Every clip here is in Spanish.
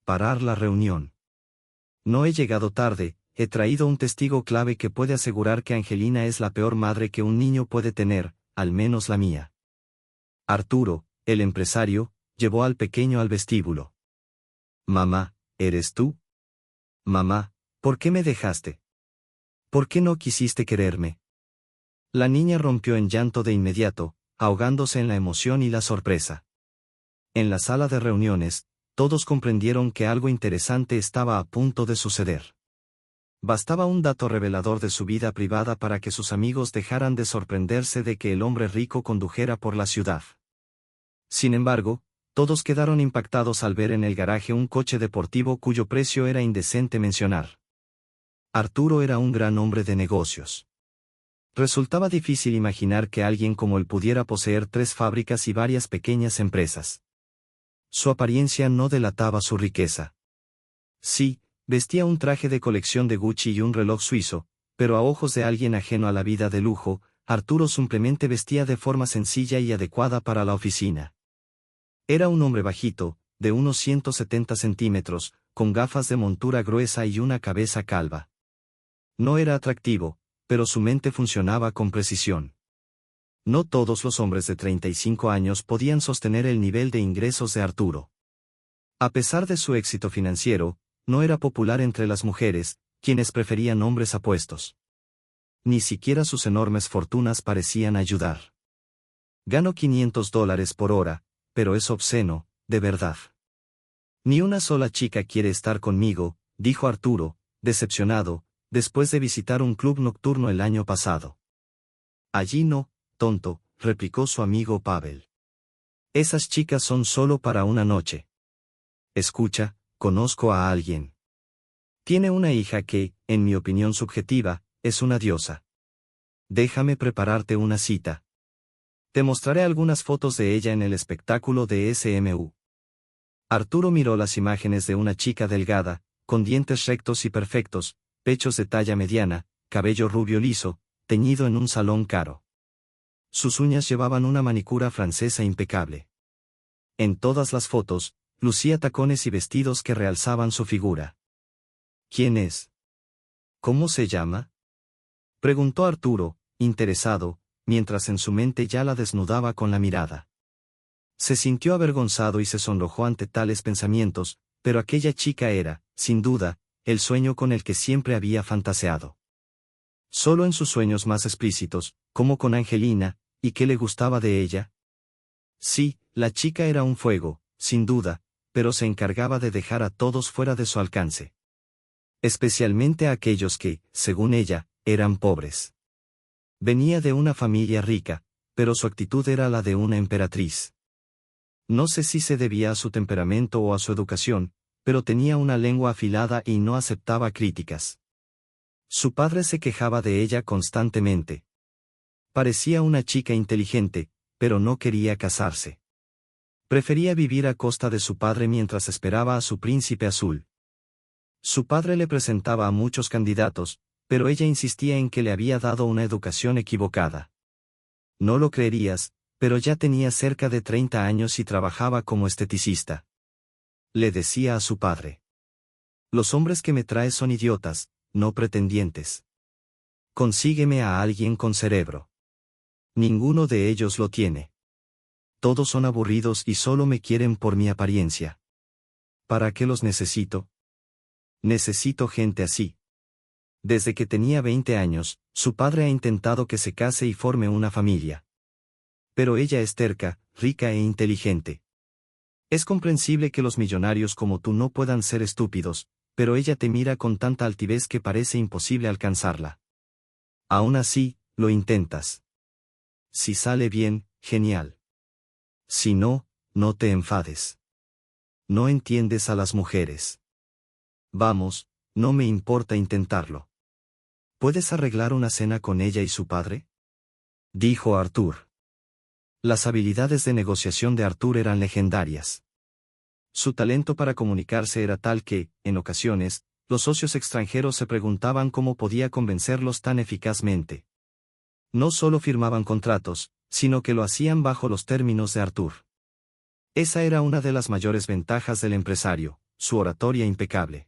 Parar la reunión. No he llegado tarde, he traído un testigo clave que puede asegurar que Angelina es la peor madre que un niño puede tener, al menos la mía. Arturo, el empresario, llevó al pequeño al vestíbulo. Mamá, ¿eres tú? Mamá, ¿por qué me dejaste? ¿Por qué no quisiste quererme? La niña rompió en llanto de inmediato, ahogándose en la emoción y la sorpresa. En la sala de reuniones, todos comprendieron que algo interesante estaba a punto de suceder. Bastaba un dato revelador de su vida privada para que sus amigos dejaran de sorprenderse de que el hombre rico condujera por la ciudad. Sin embargo, todos quedaron impactados al ver en el garaje un coche deportivo cuyo precio era indecente mencionar. Arturo era un gran hombre de negocios. Resultaba difícil imaginar que alguien como él pudiera poseer 3 fábricas y varias pequeñas empresas. Su apariencia no delataba su riqueza. Sí, vestía un traje de colección de Gucci y un reloj suizo, pero a ojos de alguien ajeno a la vida de lujo, Arturo simplemente vestía de forma sencilla y adecuada para la oficina. Era un hombre bajito, de unos 170 centímetros, con gafas de montura gruesa y una cabeza calva. No era atractivo, pero su mente funcionaba con precisión. No todos los hombres de 35 años podían sostener el nivel de ingresos de Arturo. A pesar de su éxito financiero, no era popular entre las mujeres, quienes preferían hombres apuestos. Ni siquiera sus enormes fortunas parecían ayudar. Gano $500 por hora, pero es obsceno, de verdad. Ni una sola chica quiere estar conmigo, dijo Arturo, decepcionado, después de visitar un club nocturno el año pasado. Allí no, tonto, replicó su amigo Pavel. Esas chicas son solo para una noche. Escucha, conozco a alguien. Tiene una hija que, en mi opinión subjetiva, es una diosa. Déjame prepararte una cita. Te mostraré algunas fotos de ella en el espectáculo de SMU. Arturo miró las imágenes de una chica delgada, con dientes rectos y perfectos, pechos de talla mediana, cabello rubio liso, teñido en un salón caro. Sus uñas llevaban una manicura francesa impecable. En todas las fotos, lucía tacones y vestidos que realzaban su figura. ¿Quién es? ¿Cómo se llama? Preguntó Arturo, interesado, mientras en su mente ya la desnudaba con la mirada. Se sintió avergonzado y se sonrojó ante tales pensamientos, pero aquella chica era, sin duda, el sueño con el que siempre había fantaseado. Solo en sus sueños más explícitos, como con Angelina, ¿y qué le gustaba de ella? Sí, la chica era un fuego, sin duda, pero se encargaba de dejar a todos fuera de su alcance. Especialmente a aquellos que, según ella, eran pobres. Venía de una familia rica, pero su actitud era la de una emperatriz. No sé si se debía a su temperamento o a su educación, pero tenía una lengua afilada y no aceptaba críticas. Su padre se quejaba de ella constantemente. Parecía una chica inteligente, pero no quería casarse. Prefería vivir a costa de su padre mientras esperaba a su príncipe azul. Su padre le presentaba a muchos candidatos, pero ella insistía en que le había dado una educación equivocada. No lo creerías, pero ya tenía cerca de 30 años y trabajaba como esteticista. Le decía a su padre: los hombres que me traes son idiotas, no pretendientes. Consígueme a alguien con cerebro. Ninguno de ellos lo tiene. Todos son aburridos y solo me quieren por mi apariencia. ¿Para qué los necesito? Necesito gente así. Desde que tenía 20 años, su padre ha intentado que se case y forme una familia. Pero ella es terca, rica e inteligente. Es comprensible que los millonarios como tú no puedan ser estúpidos, pero ella te mira con tanta altivez que parece imposible alcanzarla. Aún así, lo intentas. Si sale bien, genial. Si no, no te enfades. No entiendes a las mujeres. Vamos, no me importa intentarlo. ¿Puedes arreglar una cena con ella y su padre? Dijo Artur. Las habilidades de negociación de Artur eran legendarias. Su talento para comunicarse era tal que, en ocasiones, los socios extranjeros se preguntaban cómo podía convencerlos tan eficazmente. No solo firmaban contratos, sino que lo hacían bajo los términos de Artur. Esa era una de las mayores ventajas del empresario, su oratoria impecable.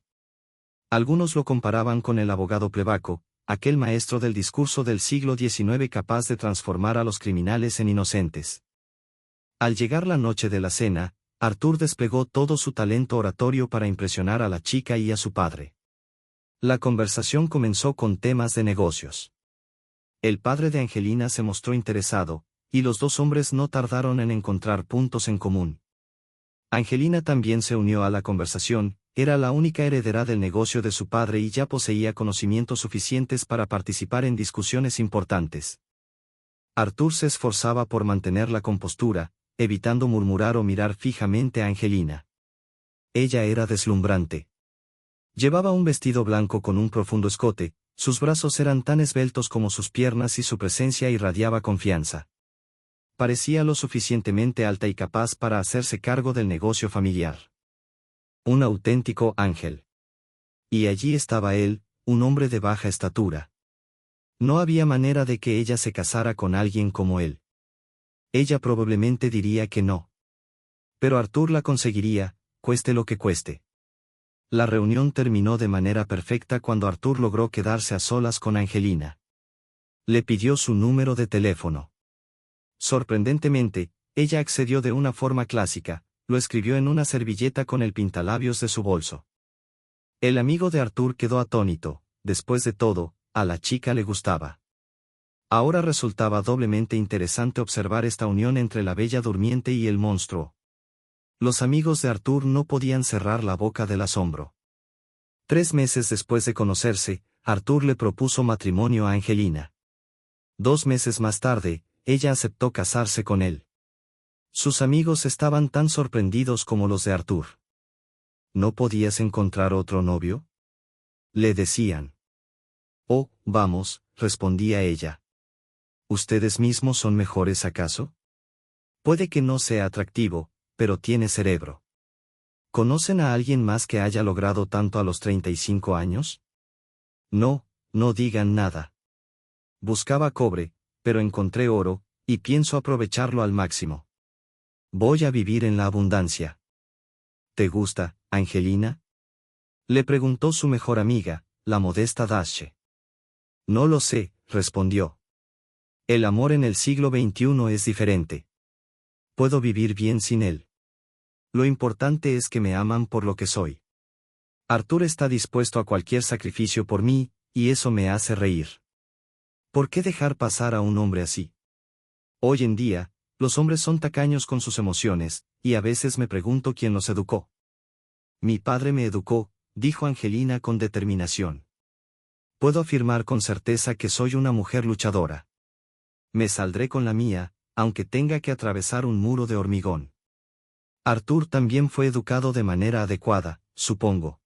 Algunos lo comparaban con el abogado Plebaco, aquel maestro del discurso del siglo XIX capaz de transformar a los criminales en inocentes. Al llegar la noche de la cena, Arthur desplegó todo su talento oratorio para impresionar a la chica y a su padre. La conversación comenzó con temas de negocios. El padre de Angelina se mostró interesado, y los dos hombres no tardaron en encontrar puntos en común. Angelina también se unió a la conversación, era la única heredera del negocio de su padre y ya poseía conocimientos suficientes para participar en discusiones importantes. Arthur se esforzaba por mantener la compostura, evitando murmurar o mirar fijamente a Angelina. Ella era deslumbrante. Llevaba un vestido blanco con un profundo escote, sus brazos eran tan esbeltos como sus piernas y su presencia irradiaba confianza. Parecía lo suficientemente alta y capaz para hacerse cargo del negocio familiar. Un auténtico ángel. Y allí estaba él, un hombre de baja estatura. No había manera de que ella se casara con alguien como él. Ella probablemente diría que no. Pero Arthur la conseguiría, cueste lo que cueste. La reunión terminó de manera perfecta cuando Arthur logró quedarse a solas con Angelina. Le pidió su número de teléfono. Sorprendentemente, ella accedió de una forma clásica, lo escribió en una servilleta con el pintalabios de su bolso. El amigo de Arthur quedó atónito, después de todo, a la chica le gustaba. Ahora resultaba doblemente interesante observar esta unión entre la bella durmiente y el monstruo. Los amigos de Arthur no podían cerrar la boca del asombro. 3 meses después de conocerse, Arthur le propuso matrimonio a Angelina. 2 meses más tarde, ella aceptó casarse con él. Sus amigos estaban tan sorprendidos como los de Arthur. ¿No podías encontrar otro novio?, le decían. Oh, vamos, respondía ella. ¿Ustedes mismos son mejores acaso? Puede que no sea atractivo, pero tiene cerebro. ¿Conocen a alguien más que haya logrado tanto a los 35 años? No, no digan nada. Buscaba cobre, pero encontré oro, y pienso aprovecharlo al máximo. Voy a vivir en la abundancia. ¿Te gusta, Angelina?, le preguntó su mejor amiga, la modesta Dashe. No lo sé, respondió. El amor en el siglo XXI es diferente. Puedo vivir bien sin él. Lo importante es que me aman por lo que soy. Arthur está dispuesto a cualquier sacrificio por mí, y eso me hace reír. ¿Por qué dejar pasar a un hombre así? Hoy en día, los hombres son tacaños con sus emociones, y a veces me pregunto quién los educó. Mi padre me educó, dijo Angelina con determinación. Puedo afirmar con certeza que soy una mujer luchadora. Me saldré con la mía, aunque tenga que atravesar un muro de hormigón. Arthur también fue educado de manera adecuada, supongo.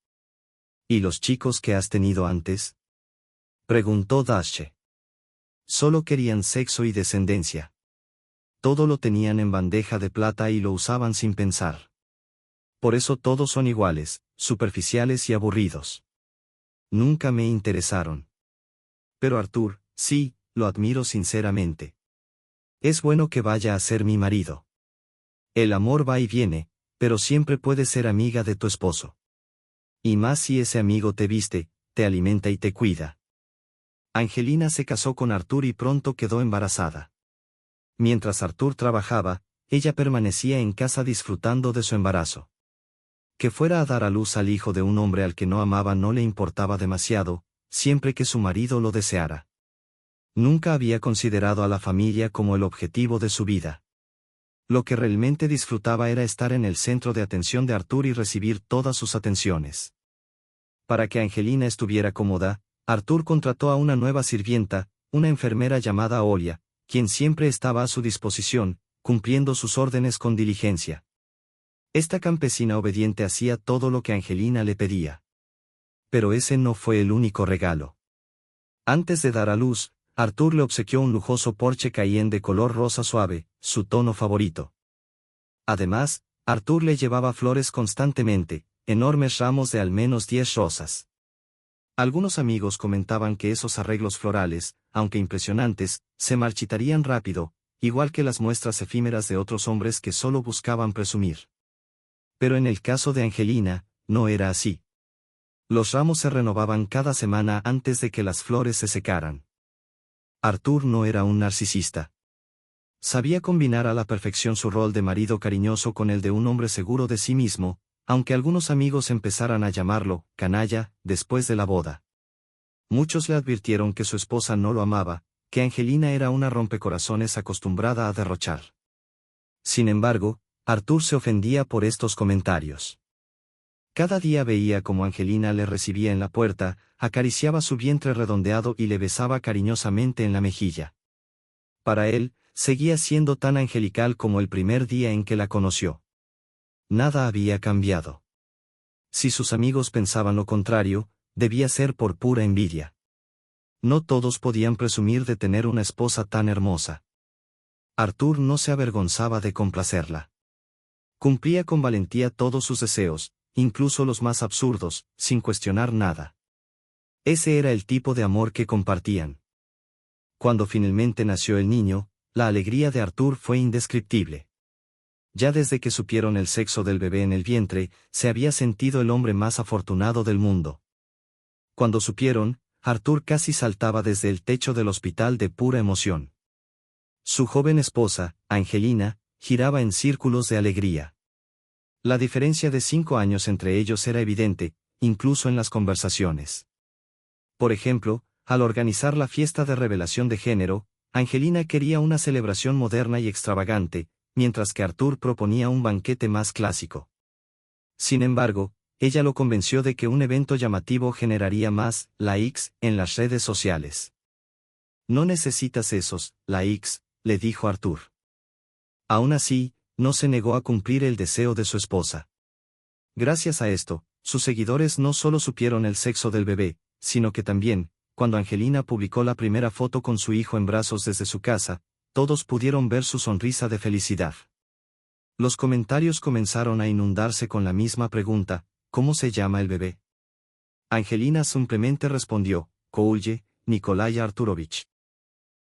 ¿Y los chicos que has tenido antes?, preguntó Dashe. Solo querían sexo y descendencia. Todo lo tenían en bandeja de plata y lo usaban sin pensar. Por eso todos son iguales, superficiales y aburridos. Nunca me interesaron. Pero Arthur, sí, lo admiro sinceramente. Es bueno que vaya a ser mi marido. El amor va y viene, pero siempre puedes ser amiga de tu esposo. Y más si ese amigo te viste, te alimenta y te cuida. Angelina se casó con Arthur y pronto quedó embarazada. Mientras Arthur trabajaba, ella permanecía en casa disfrutando de su embarazo. Que fuera a dar a luz al hijo de un hombre al que no amaba no le importaba demasiado, siempre que su marido lo deseara. Nunca había considerado a la familia como el objetivo de su vida. Lo que realmente disfrutaba era estar en el centro de atención de Arthur y recibir todas sus atenciones. Para que Angelina estuviera cómoda, Arthur contrató a una nueva sirvienta, una enfermera llamada Olia, quien siempre estaba a su disposición, cumpliendo sus órdenes con diligencia. Esta campesina obediente hacía todo lo que Angelina le pedía. Pero ese no fue el único regalo. Antes de dar a luz, Arthur le obsequió un lujoso Porsche Cayenne de color rosa suave, su tono favorito. Además, Arthur le llevaba flores constantemente, enormes ramos de al menos 10 rosas. Algunos amigos comentaban que esos arreglos florales, aunque impresionantes, se marchitarían rápido, igual que las muestras efímeras de otros hombres que solo buscaban presumir. Pero en el caso de Angelina, no era así. Los ramos se renovaban cada semana antes de que las flores se secaran. Arthur no era un narcisista. Sabía combinar a la perfección su rol de marido cariñoso con el de un hombre seguro de sí mismo, aunque algunos amigos empezaran a llamarlo canalla después de la boda. Muchos le advirtieron que su esposa no lo amaba, que Angelina era una rompecorazones acostumbrada a derrochar. Sin embargo, Arthur se ofendía por estos comentarios. Cada día veía cómo Angelina le recibía en la puerta, acariciaba su vientre redondeado y le besaba cariñosamente en la mejilla. Para él, seguía siendo tan angelical como el primer día en que la conoció. Nada había cambiado. Si sus amigos pensaban lo contrario, debía ser por pura envidia. No todos podían presumir de tener una esposa tan hermosa. Arthur no se avergonzaba de complacerla. Cumplía con valentía todos sus deseos, incluso los más absurdos, sin cuestionar nada. Ese era el tipo de amor que compartían. Cuando finalmente nació el niño, la alegría de Arthur fue indescriptible. Ya desde que supieron el sexo del bebé en el vientre, se había sentido el hombre más afortunado del mundo. Cuando supieron, Arthur casi saltaba desde el techo del hospital de pura emoción. Su joven esposa, Angelina, giraba en círculos de alegría. La diferencia de 5 años entre ellos era evidente, incluso en las conversaciones. Por ejemplo, al organizar la fiesta de revelación de género, Angelina quería una celebración moderna y extravagante, mientras que Arthur proponía un banquete más clásico. Sin embargo, ella lo convenció de que un evento llamativo generaría más likes en las redes sociales. No necesitas esos likes, le dijo Arthur. Aún así, no se negó a cumplir el deseo de su esposa. Gracias a esto, sus seguidores no solo supieron el sexo del bebé, sino que también, cuando Angelina publicó la primera foto con su hijo en brazos desde su casa, todos pudieron ver su sonrisa de felicidad. Los comentarios comenzaron a inundarse con la misma pregunta: ¿cómo se llama el bebé? Angelina simplemente respondió: Koulje Nikolai Arturovich.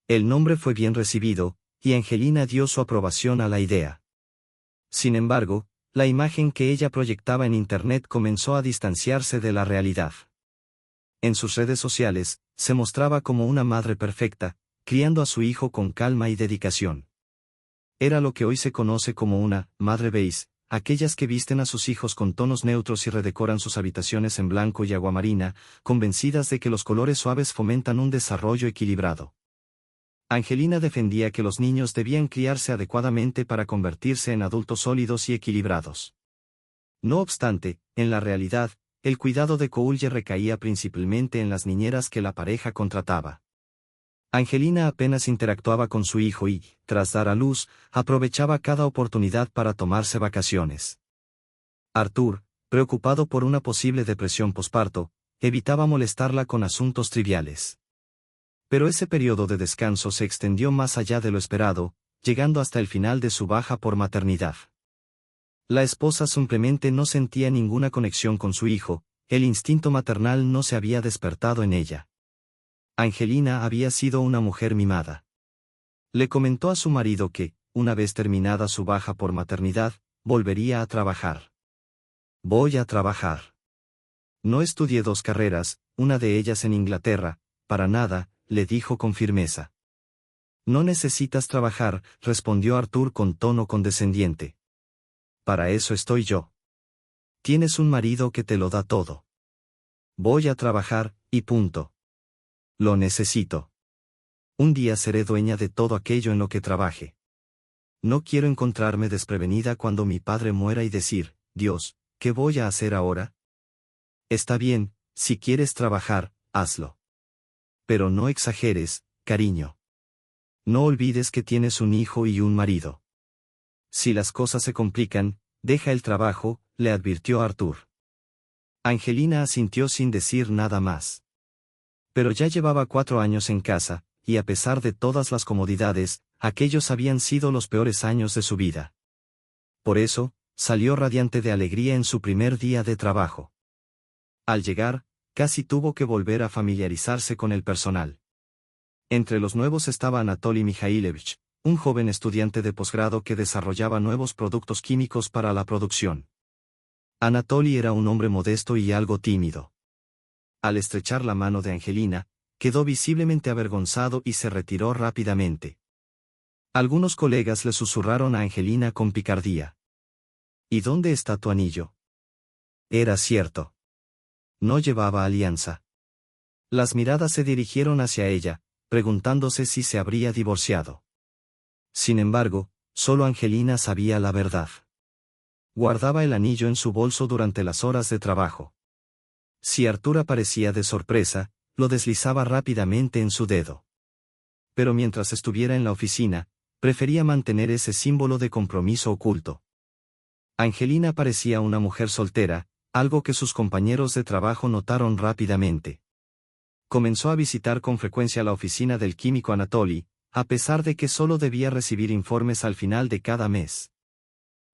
El nombre fue bien recibido, y Angelina dio su aprobación a la idea. Sin embargo, la imagen que ella proyectaba en Internet comenzó a distanciarse de la realidad. En sus redes sociales, se mostraba como una madre perfecta, criando a su hijo con calma y dedicación. Era lo que hoy se conoce como una madre beige, aquellas que visten a sus hijos con tonos neutros y redecoran sus habitaciones en blanco y aguamarina, convencidas de que los colores suaves fomentan un desarrollo equilibrado. Angelina defendía que los niños debían criarse adecuadamente para convertirse en adultos sólidos y equilibrados. No obstante, en la realidad, el cuidado de Koulje recaía principalmente en las niñeras que la pareja contrataba. Angelina apenas interactuaba con su hijo y, tras dar a luz, aprovechaba cada oportunidad para tomarse vacaciones. Arthur, preocupado por una posible depresión posparto, evitaba molestarla con asuntos triviales. Pero ese periodo de descanso se extendió más allá de lo esperado, llegando hasta el final de su baja por maternidad. La esposa simplemente no sentía ninguna conexión con su hijo, el instinto maternal no se había despertado en ella. Angelina había sido una mujer mimada. Le comentó a su marido que, una vez terminada su baja por maternidad, volvería a trabajar. Voy a trabajar. No estudié 2 carreras, una de ellas en Inglaterra, para nada, le dijo con firmeza. No necesitas trabajar, respondió Arthur con tono condescendiente. Para eso estoy yo. Tienes un marido que te lo da todo. Voy a trabajar, y punto. Lo necesito. Un día seré dueña de todo aquello en lo que trabaje. No quiero encontrarme desprevenida cuando mi padre muera y decir: Dios, ¿qué voy a hacer ahora? Está bien, si quieres trabajar, hazlo. Pero no exageres, cariño. No olvides que tienes un hijo y un marido. Si las cosas se complican, deja el trabajo, le advirtió Arthur. Angelina asintió sin decir nada más. Pero ya llevaba 4 años en casa, y a pesar de todas las comodidades, aquellos habían sido los peores años de su vida. Por eso, salió radiante de alegría en su primer día de trabajo. Al llegar, casi tuvo que volver a familiarizarse con el personal. Entre los nuevos estaba Anatoly Mikhailevich, un joven estudiante de posgrado que desarrollaba nuevos productos químicos para la producción. Anatoly era un hombre modesto y algo tímido. Al estrechar la mano de Angelina, quedó visiblemente avergonzado y se retiró rápidamente. Algunos colegas le susurraron a Angelina con picardía. ¿Y dónde está tu anillo? Era cierto. No llevaba alianza. Las miradas se dirigieron hacia ella, preguntándose si se habría divorciado. Sin embargo, solo Angelina sabía la verdad. Guardaba el anillo en su bolso durante las horas de trabajo. Si Artur aparecía de sorpresa, lo deslizaba rápidamente en su dedo. Pero mientras estuviera en la oficina, prefería mantener ese símbolo de compromiso oculto. Angelina parecía una mujer soltera, algo que sus compañeros de trabajo notaron rápidamente. Comenzó a visitar con frecuencia la oficina del químico Anatoly, a pesar de que solo debía recibir informes al final de cada mes.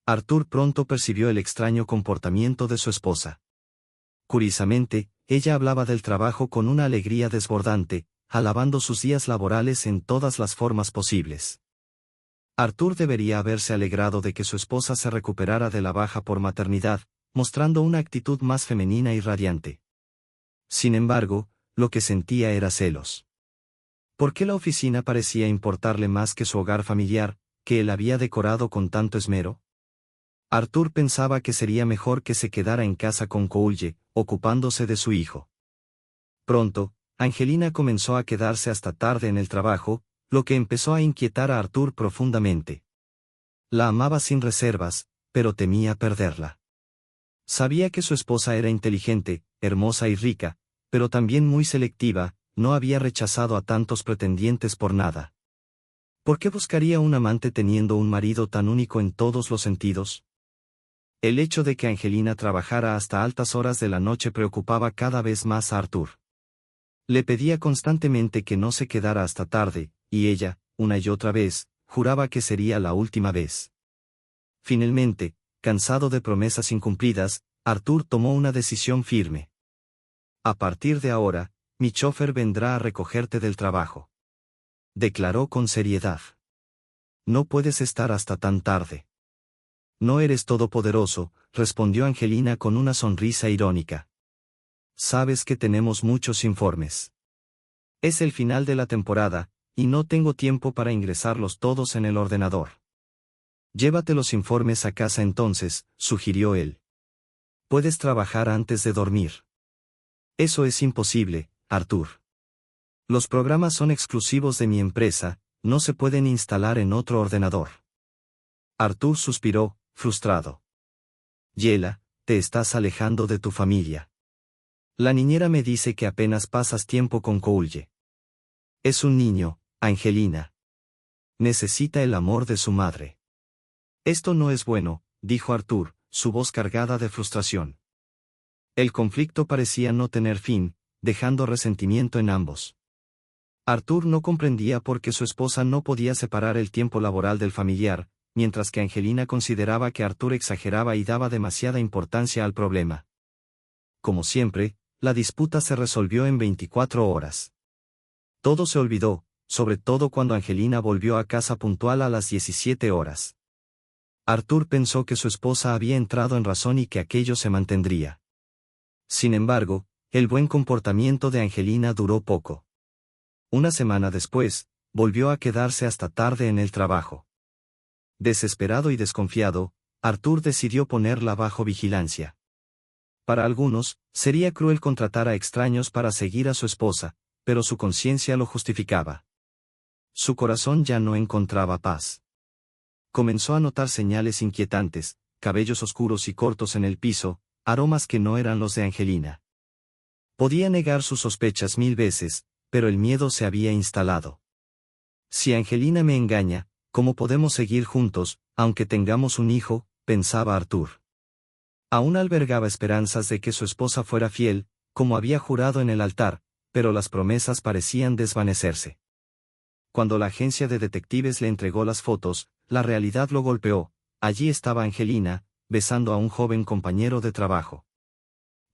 Artur pronto percibió el extraño comportamiento de su esposa. Curiosamente, ella hablaba del trabajo con una alegría desbordante, alabando sus días laborales en todas las formas posibles. Artur debería haberse alegrado de que su esposa se recuperara de la baja por maternidad, mostrando una actitud más femenina y radiante. Sin embargo, lo que sentía era celos. ¿Por qué la oficina parecía importarle más que su hogar familiar, que él había decorado con tanto esmero? Artur pensaba que sería mejor que se quedara en casa con Koulje, ocupándose de su hijo. Pronto, Angelina comenzó a quedarse hasta tarde en el trabajo, lo que empezó a inquietar a Artur profundamente. La amaba sin reservas, pero temía perderla. Sabía que su esposa era inteligente, hermosa y rica, pero también muy selectiva, no había rechazado a tantos pretendientes por nada. ¿Por qué buscaría un amante teniendo un marido tan único en todos los sentidos? El hecho de que Angelina trabajara hasta altas horas de la noche preocupaba cada vez más a Artur. Le pedía constantemente que no se quedara hasta tarde, y ella, una y otra vez, juraba que sería la última vez. Finalmente, cansado de promesas incumplidas, Artur tomó una decisión firme. A partir de ahora, mi chofer vendrá a recogerte del trabajo. Declaró con seriedad. No puedes estar hasta tan tarde. No eres todopoderoso, respondió Angelina con una sonrisa irónica. Sabes que tenemos muchos informes. Es el final de la temporada, y no tengo tiempo para ingresarlos todos en el ordenador. Llévate los informes a casa entonces, sugirió él. Puedes trabajar antes de dormir. Eso es imposible, Artur. Los programas son exclusivos de mi empresa, no se pueden instalar en otro ordenador. Artur suspiró, frustrado. Yela, te estás alejando de tu familia. La niñera me dice que apenas pasas tiempo con Koulje. Es un niño, Angelina. Necesita el amor de su madre. Esto no es bueno, dijo Artur, su voz cargada de frustración. El conflicto parecía no tener fin, dejando resentimiento en ambos. Artur no comprendía por qué su esposa no podía separar el tiempo laboral del familiar, mientras que Angelina consideraba que Artur exageraba y daba demasiada importancia al problema. Como siempre, la disputa se resolvió en 24 horas. Todo se olvidó, sobre todo cuando Angelina volvió a casa puntual a las 17 horas. Artur pensó que su esposa había entrado en razón y que aquello se mantendría. Sin embargo, el buen comportamiento de Angelina duró poco. Una semana después, volvió a quedarse hasta tarde en el trabajo. Desesperado y desconfiado, Artur decidió ponerla bajo vigilancia. Para algunos, sería cruel contratar a extraños para seguir a su esposa, pero su conciencia lo justificaba. Su corazón ya no encontraba paz. Comenzó a notar señales inquietantes, cabellos oscuros y cortos en el piso, aromas que no eran los de Angelina. Podía negar sus sospechas 1000 veces, pero el miedo se había instalado. Si Angelina me engaña, ¿cómo podemos seguir juntos, aunque tengamos un hijo?, pensaba Artur. Aún albergaba esperanzas de que su esposa fuera fiel, como había jurado en el altar, pero las promesas parecían desvanecerse. Cuando la agencia de detectives le entregó las fotos, la realidad lo golpeó. Allí estaba Angelina, besando a un joven compañero de trabajo.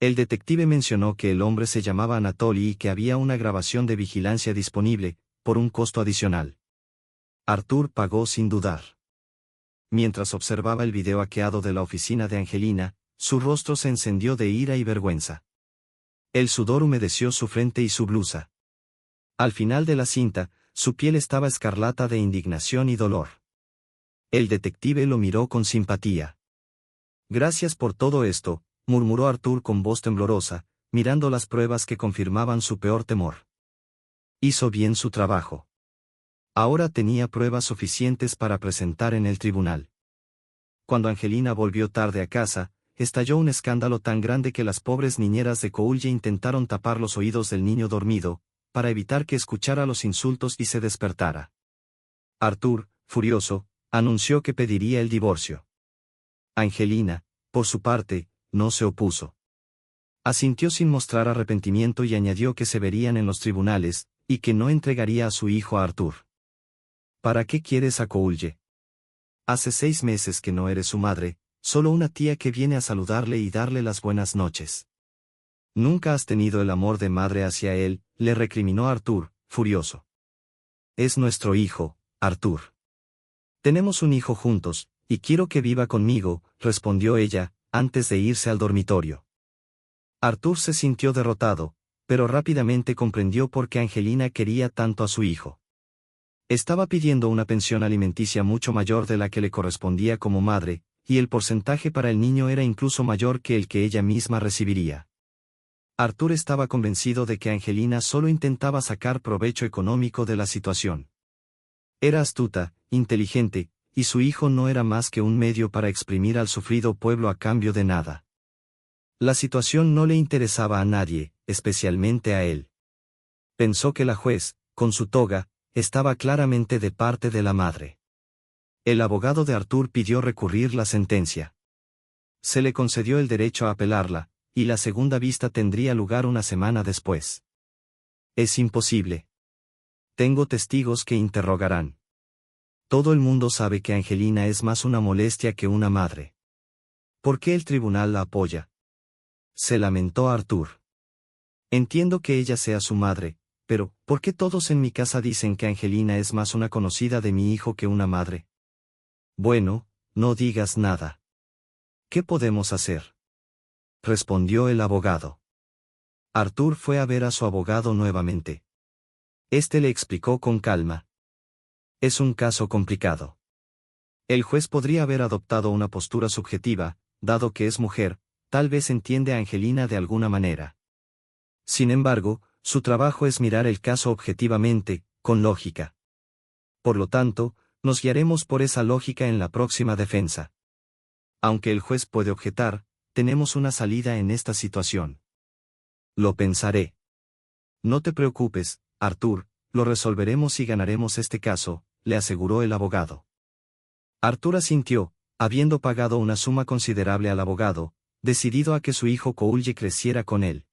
El detective mencionó que el hombre se llamaba Anatoly y que había una grabación de vigilancia disponible, por un costo adicional. Artur pagó sin dudar. Mientras observaba el video hackeado de la oficina de Angelina, Su rostro se encendió de ira y vergüenza. El sudor humedeció su frente y su blusa. Al final de la cinta, su piel estaba escarlata de indignación y dolor. El detective lo miró con simpatía. Gracias por todo esto, murmuró Arthur con voz temblorosa, mirando las pruebas que confirmaban su peor temor. Hizo bien su trabajo. Ahora tenía pruebas suficientes para presentar en el tribunal. Cuando Angelina volvió tarde a casa, estalló un escándalo tan grande que las pobres niñeras de Coulge intentaron tapar los oídos del niño dormido, para evitar que escuchara los insultos y se despertara. Arthur, furioso, anunció que pediría el divorcio. Angelina, por su parte, no se opuso. Asintió sin mostrar arrepentimiento y añadió que se verían en los tribunales, y que no entregaría a su hijo a Arthur. ¿Para qué quieres a Coulge? Hace 6 meses que no eres su madre, solo una tía que viene a saludarle y darle las buenas noches. Nunca has tenido el amor de madre hacia él, le recriminó Arthur, furioso. Es nuestro hijo, Arthur. Tenemos un hijo juntos, y quiero que viva conmigo, respondió ella, antes de irse al dormitorio. Arthur se sintió derrotado, pero rápidamente comprendió por qué Angelina quería tanto a su hijo. Estaba pidiendo una pensión alimenticia mucho mayor de la que le correspondía como madre, y el porcentaje para el niño era incluso mayor que el que ella misma recibiría. Arthur estaba convencido de que Angelina solo intentaba sacar provecho económico de la situación. Era astuta, inteligente, y su hijo no era más que un medio para exprimir al sufrido pueblo a cambio de nada. La situación no le interesaba a nadie, especialmente a él. Pensó que la juez, con su toga, estaba claramente de parte de la madre. El abogado de Arthur pidió recurrir la sentencia. Se le concedió el derecho a apelarla, y la segunda vista tendría lugar una semana después. Es imposible. Tengo testigos que interrogarán. Todo el mundo sabe que Angelina es más una molestia que una madre. ¿Por qué el tribunal la apoya? Se lamentó Arthur. Entiendo que ella sea su madre, pero, ¿por qué todos en mi casa dicen que Angelina es más una conocida de mi hijo que una madre? Bueno, no digas nada. ¿Qué podemos hacer? Respondió el abogado. Arthur fue a ver a su abogado nuevamente. Este le explicó con calma. Es un caso complicado. El juez podría haber adoptado una postura subjetiva, dado que es mujer, tal vez entiende a Angelina de alguna manera. Sin embargo, su trabajo es mirar el caso objetivamente, con lógica. Por lo tanto, nos guiaremos por esa lógica en la próxima defensa. Aunque el juez puede objetar, tenemos una salida en esta situación. Lo pensaré. No te preocupes, Arthur, lo resolveremos y ganaremos este caso, le aseguró el abogado. Arthur asintió, habiendo pagado una suma considerable al abogado, decidido a que su hijo Coulge creciera con él.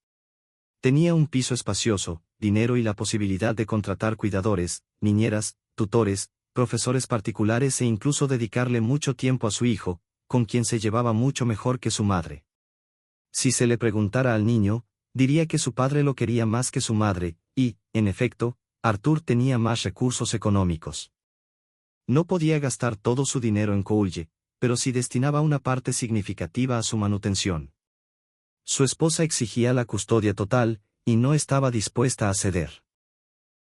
Tenía un piso espacioso, dinero y la posibilidad de contratar cuidadores, niñeras, tutores, profesores particulares e incluso dedicarle mucho tiempo a su hijo, con quien se llevaba mucho mejor que su madre. Si se le preguntara al niño, diría que su padre lo quería más que su madre, y, en efecto, Arthur tenía más recursos económicos. No podía gastar todo su dinero en Coulge, pero sí destinaba una parte significativa a su manutención. Su esposa exigía la custodia total, y no estaba dispuesta a ceder.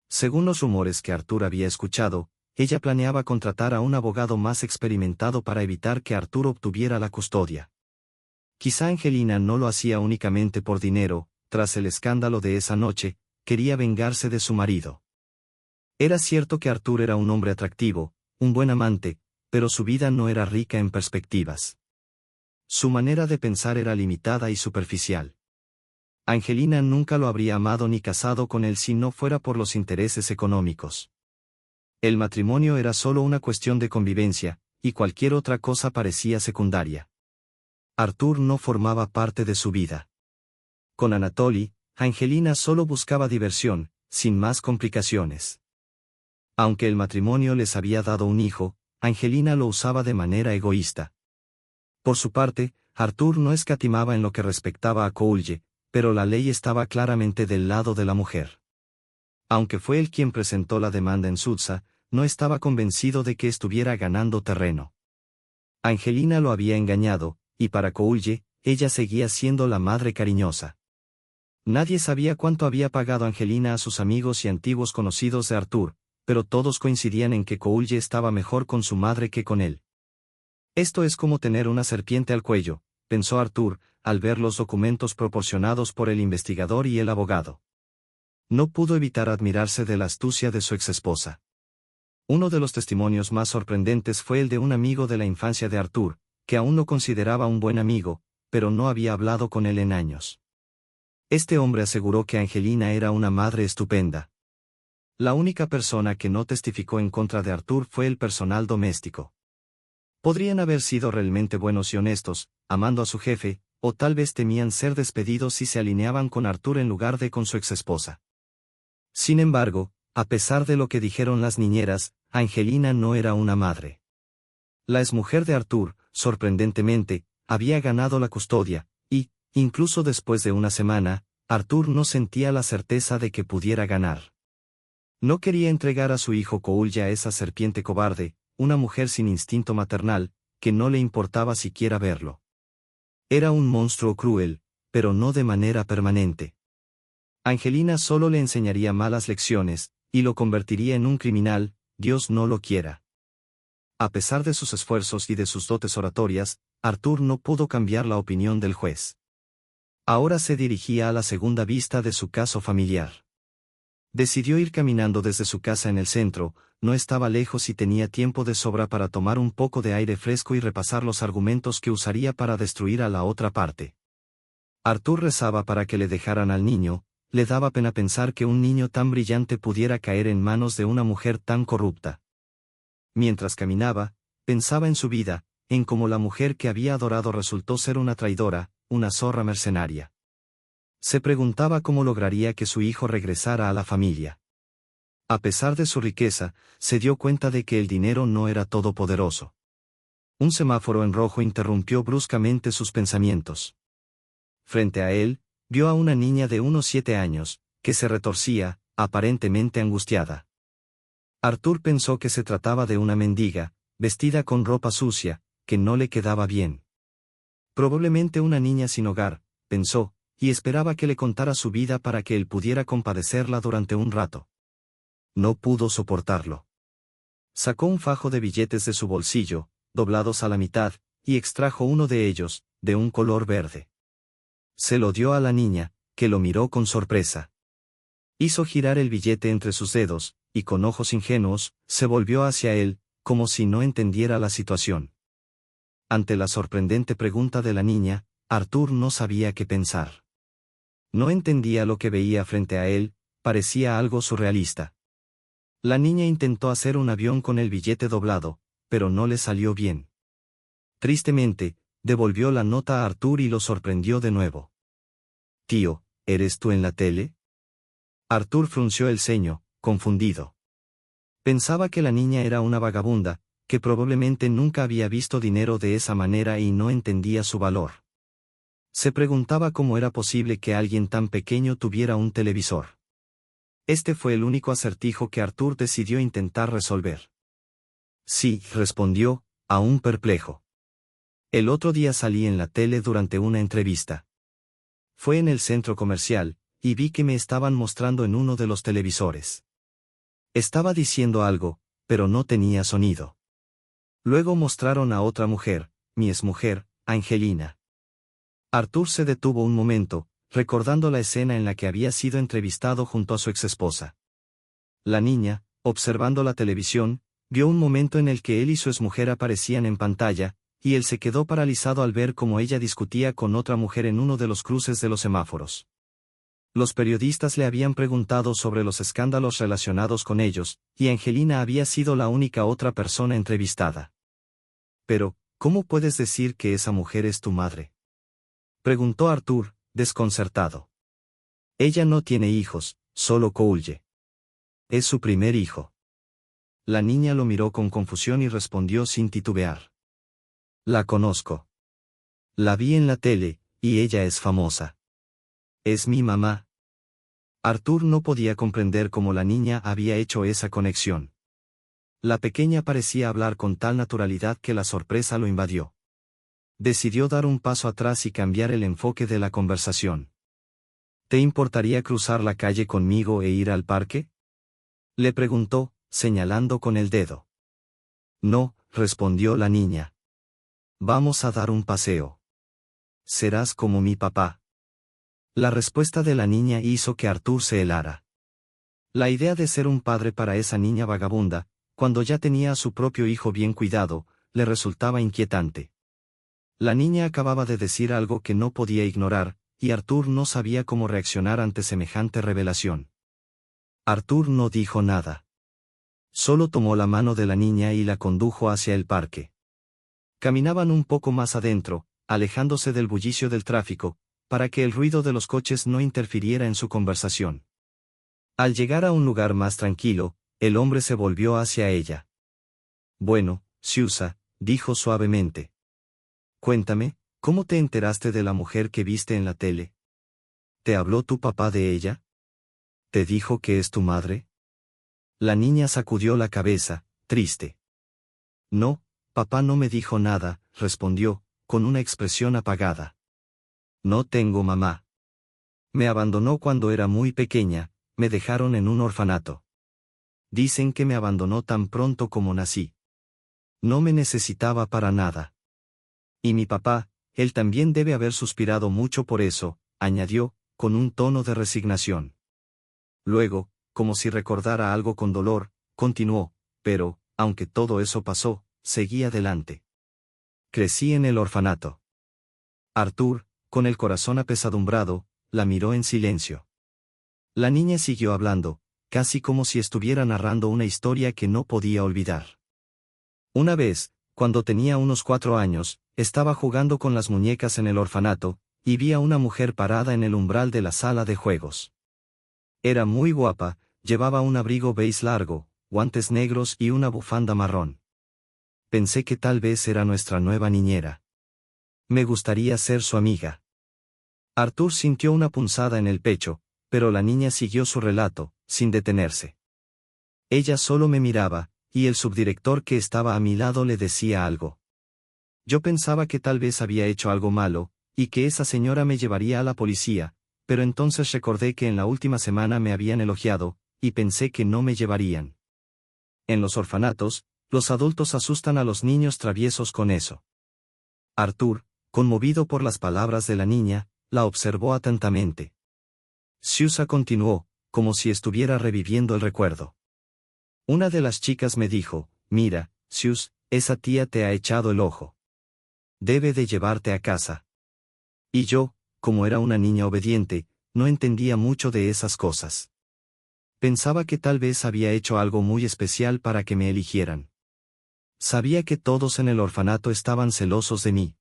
Según los rumores que Arthur había escuchado, ella planeaba contratar a un abogado más experimentado para evitar que Arthur obtuviera la custodia. Quizá Angelina no lo hacía únicamente por dinero, tras el escándalo de esa noche, quería vengarse de su marido. Era cierto que Arthur era un hombre atractivo, un buen amante, pero su vida no era rica en perspectivas. Su manera de pensar era limitada y superficial. Angelina nunca lo habría amado ni casado con él si no fuera por los intereses económicos. El matrimonio era solo una cuestión de convivencia, y cualquier otra cosa parecía secundaria. Arthur no formaba parte de su vida. Con Anatoly, Angelina solo buscaba diversión, sin más complicaciones. Aunque el matrimonio les había dado un hijo, Angelina lo usaba de manera egoísta. Por su parte, Arthur no escatimaba en lo que respectaba a Coulge, pero la ley estaba claramente del lado de la mujer. Aunque fue él quien presentó la demanda en Sudza, no estaba convencido de que estuviera ganando terreno. Angelina lo había engañado, y para Coulge, ella seguía siendo la madre cariñosa. Nadie sabía cuánto había pagado Angelina a sus amigos y antiguos conocidos de Arthur, pero todos coincidían en que Cole estaba mejor con su madre que con él. Esto es como tener una serpiente al cuello, pensó Arthur, al ver los documentos proporcionados por el investigador y el abogado. No pudo evitar admirarse de la astucia de su exesposa. Uno de los testimonios más sorprendentes fue el de un amigo de la infancia de Arthur, que aún lo consideraba un buen amigo, pero no había hablado con él en años. Este hombre aseguró que Angelina era una madre estupenda. La única persona que no testificó en contra de Arthur fue el personal doméstico. Podrían haber sido realmente buenos y honestos, amando a su jefe, o tal vez temían ser despedidos si se alineaban con Arthur en lugar de con su exesposa. Sin embargo, a pesar de lo que dijeron las niñeras, Angelina no era una madre. La exmujer de Arthur, sorprendentemente, había ganado la custodia, y, incluso después de una semana, Arthur no sentía la certeza de que pudiera ganar. No quería entregar a su hijo Cole a esa serpiente cobarde, una mujer sin instinto maternal, que no le importaba siquiera verlo. Era un monstruo cruel, pero no de manera permanente. Angelina solo le enseñaría malas lecciones, y lo convertiría en un criminal, Dios no lo quiera. A pesar de sus esfuerzos y de sus dotes oratorias, Arthur no pudo cambiar la opinión del juez. Ahora se dirigía a la segunda vista de su caso familiar. Decidió ir caminando desde su casa en el centro, no estaba lejos y tenía tiempo de sobra para tomar un poco de aire fresco y repasar los argumentos que usaría para destruir a la otra parte. Arthur rezaba para que le dejaran al niño, le daba pena pensar que un niño tan brillante pudiera caer en manos de una mujer tan corrupta. Mientras caminaba, pensaba en su vida, en cómo la mujer que había adorado resultó ser una traidora, una zorra mercenaria. Se preguntaba cómo lograría que su hijo regresara a la familia. A pesar de su riqueza, se dio cuenta de que el dinero no era todopoderoso. Un semáforo en rojo interrumpió bruscamente sus pensamientos. Frente a él, vio a una niña de unos 7 años, que se retorcía, aparentemente angustiada. Arthur pensó que se trataba de una mendiga, vestida con ropa sucia, que no le quedaba bien. Probablemente una niña sin hogar, pensó, y esperaba que le contara su vida para que él pudiera compadecerla durante un rato. No pudo soportarlo. Sacó un fajo de billetes de su bolsillo, doblados a la mitad, y extrajo uno de ellos, de un color verde. Se lo dio a la niña, que lo miró con sorpresa. Hizo girar el billete entre sus dedos, y con ojos ingenuos, se volvió hacia él, como si no entendiera la situación. Ante la sorprendente pregunta de la niña, Arthur no sabía qué pensar. No entendía lo que veía frente a él, parecía algo surrealista. La niña intentó hacer un avión con el billete doblado, pero no le salió bien. Tristemente, devolvió la nota a Arthur y lo sorprendió de nuevo. «Tío, ¿eres tú en la tele?» Arthur frunció el ceño, confundido. Pensaba que la niña era una vagabunda, que probablemente nunca había visto dinero de esa manera y no entendía su valor. Se preguntaba cómo era posible que alguien tan pequeño tuviera un televisor. Este fue el único acertijo que Arthur decidió intentar resolver. Sí, respondió, aún perplejo. El otro día salí en la tele durante una entrevista. Fue en el centro comercial, y vi que me estaban mostrando en uno de los televisores. Estaba diciendo algo, pero no tenía sonido. Luego mostraron a otra mujer, mi exmujer, Angelina. Arthur se detuvo un momento, recordando la escena en la que había sido entrevistado junto a su exesposa. La niña, observando la televisión, vio un momento en el que él y su exmujer aparecían en pantalla, y él se quedó paralizado al ver cómo ella discutía con otra mujer en uno de los cruces de los semáforos. Los periodistas le habían preguntado sobre los escándalos relacionados con ellos, y Angelina había sido la única otra persona entrevistada. Pero, ¿cómo puedes decir que esa mujer es tu madre?, preguntó Arthur, desconcertado. Ella no tiene hijos, solo Cole. Es su primer hijo. La niña lo miró con confusión y respondió sin titubear. La conozco. La vi en la tele, y ella es famosa. Es mi mamá. Arthur no podía comprender cómo la niña había hecho esa conexión. La pequeña parecía hablar con tal naturalidad que la sorpresa lo invadió. Decidió dar un paso atrás y cambiar el enfoque de la conversación. ¿Te importaría cruzar la calle conmigo e ir al parque? Le preguntó, señalando con el dedo. No, respondió la niña. Vamos a dar un paseo. Serás como mi papá. La respuesta de la niña hizo que Arthur se helara. La idea de ser un padre para esa niña vagabunda, cuando ya tenía a su propio hijo bien cuidado, le resultaba inquietante. La niña acababa de decir algo que no podía ignorar, y Arthur no sabía cómo reaccionar ante semejante revelación. Arthur no dijo nada. Solo tomó la mano de la niña y la condujo hacia el parque. Caminaban un poco más adentro, alejándose del bullicio del tráfico, para que el ruido de los coches no interfiriera en su conversación. Al llegar a un lugar más tranquilo, el hombre se volvió hacia ella. Bueno, Siusa, dijo suavemente. Cuéntame, ¿cómo te enteraste de la mujer que viste en la tele? ¿Te habló tu papá de ella? ¿Te dijo que es tu madre? La niña sacudió la cabeza, triste. No, papá no me dijo nada, respondió, con una expresión apagada. No tengo mamá. Me abandonó cuando era muy pequeña, me dejaron en un orfanato. Dicen que me abandonó tan pronto como nací. No me necesitaba para nada. Y mi papá, él también debe haber suspirado mucho por eso, añadió, con un tono de resignación. Luego, como si recordara algo con dolor, continuó, pero, aunque todo eso pasó, seguí adelante. Crecí en el orfanato. Arthur, con el corazón apesadumbrado, la miró en silencio. La niña siguió hablando, casi como si estuviera narrando una historia que no podía olvidar. Una vez, cuando tenía unos 4 años, estaba jugando con las muñecas en el orfanato, y vi a una mujer parada en el umbral de la sala de juegos. Era muy guapa, llevaba un abrigo beige largo, guantes negros y una bufanda marrón. Pensé que tal vez era nuestra nueva niñera. Me gustaría ser su amiga. Arthur sintió una punzada en el pecho, pero la niña siguió su relato, sin detenerse. Ella solo me miraba, y el subdirector que estaba a mi lado le decía algo. Yo pensaba que tal vez había hecho algo malo, y que esa señora me llevaría a la policía, pero entonces recordé que en la última semana me habían elogiado, y pensé que no me llevarían. En los orfanatos, los adultos asustan a los niños traviesos con eso. Arthur, conmovido por las palabras de la niña, la observó atentamente. Siusa continuó, como si estuviera reviviendo el recuerdo. Una de las chicas me dijo, mira, Sius, esa tía te ha echado el ojo. Debe de llevarte a casa. Y yo, como era una niña obediente, no entendía mucho de esas cosas. Pensaba que tal vez había hecho algo muy especial para que me eligieran. Sabía que todos en el orfanato estaban celosos de mí.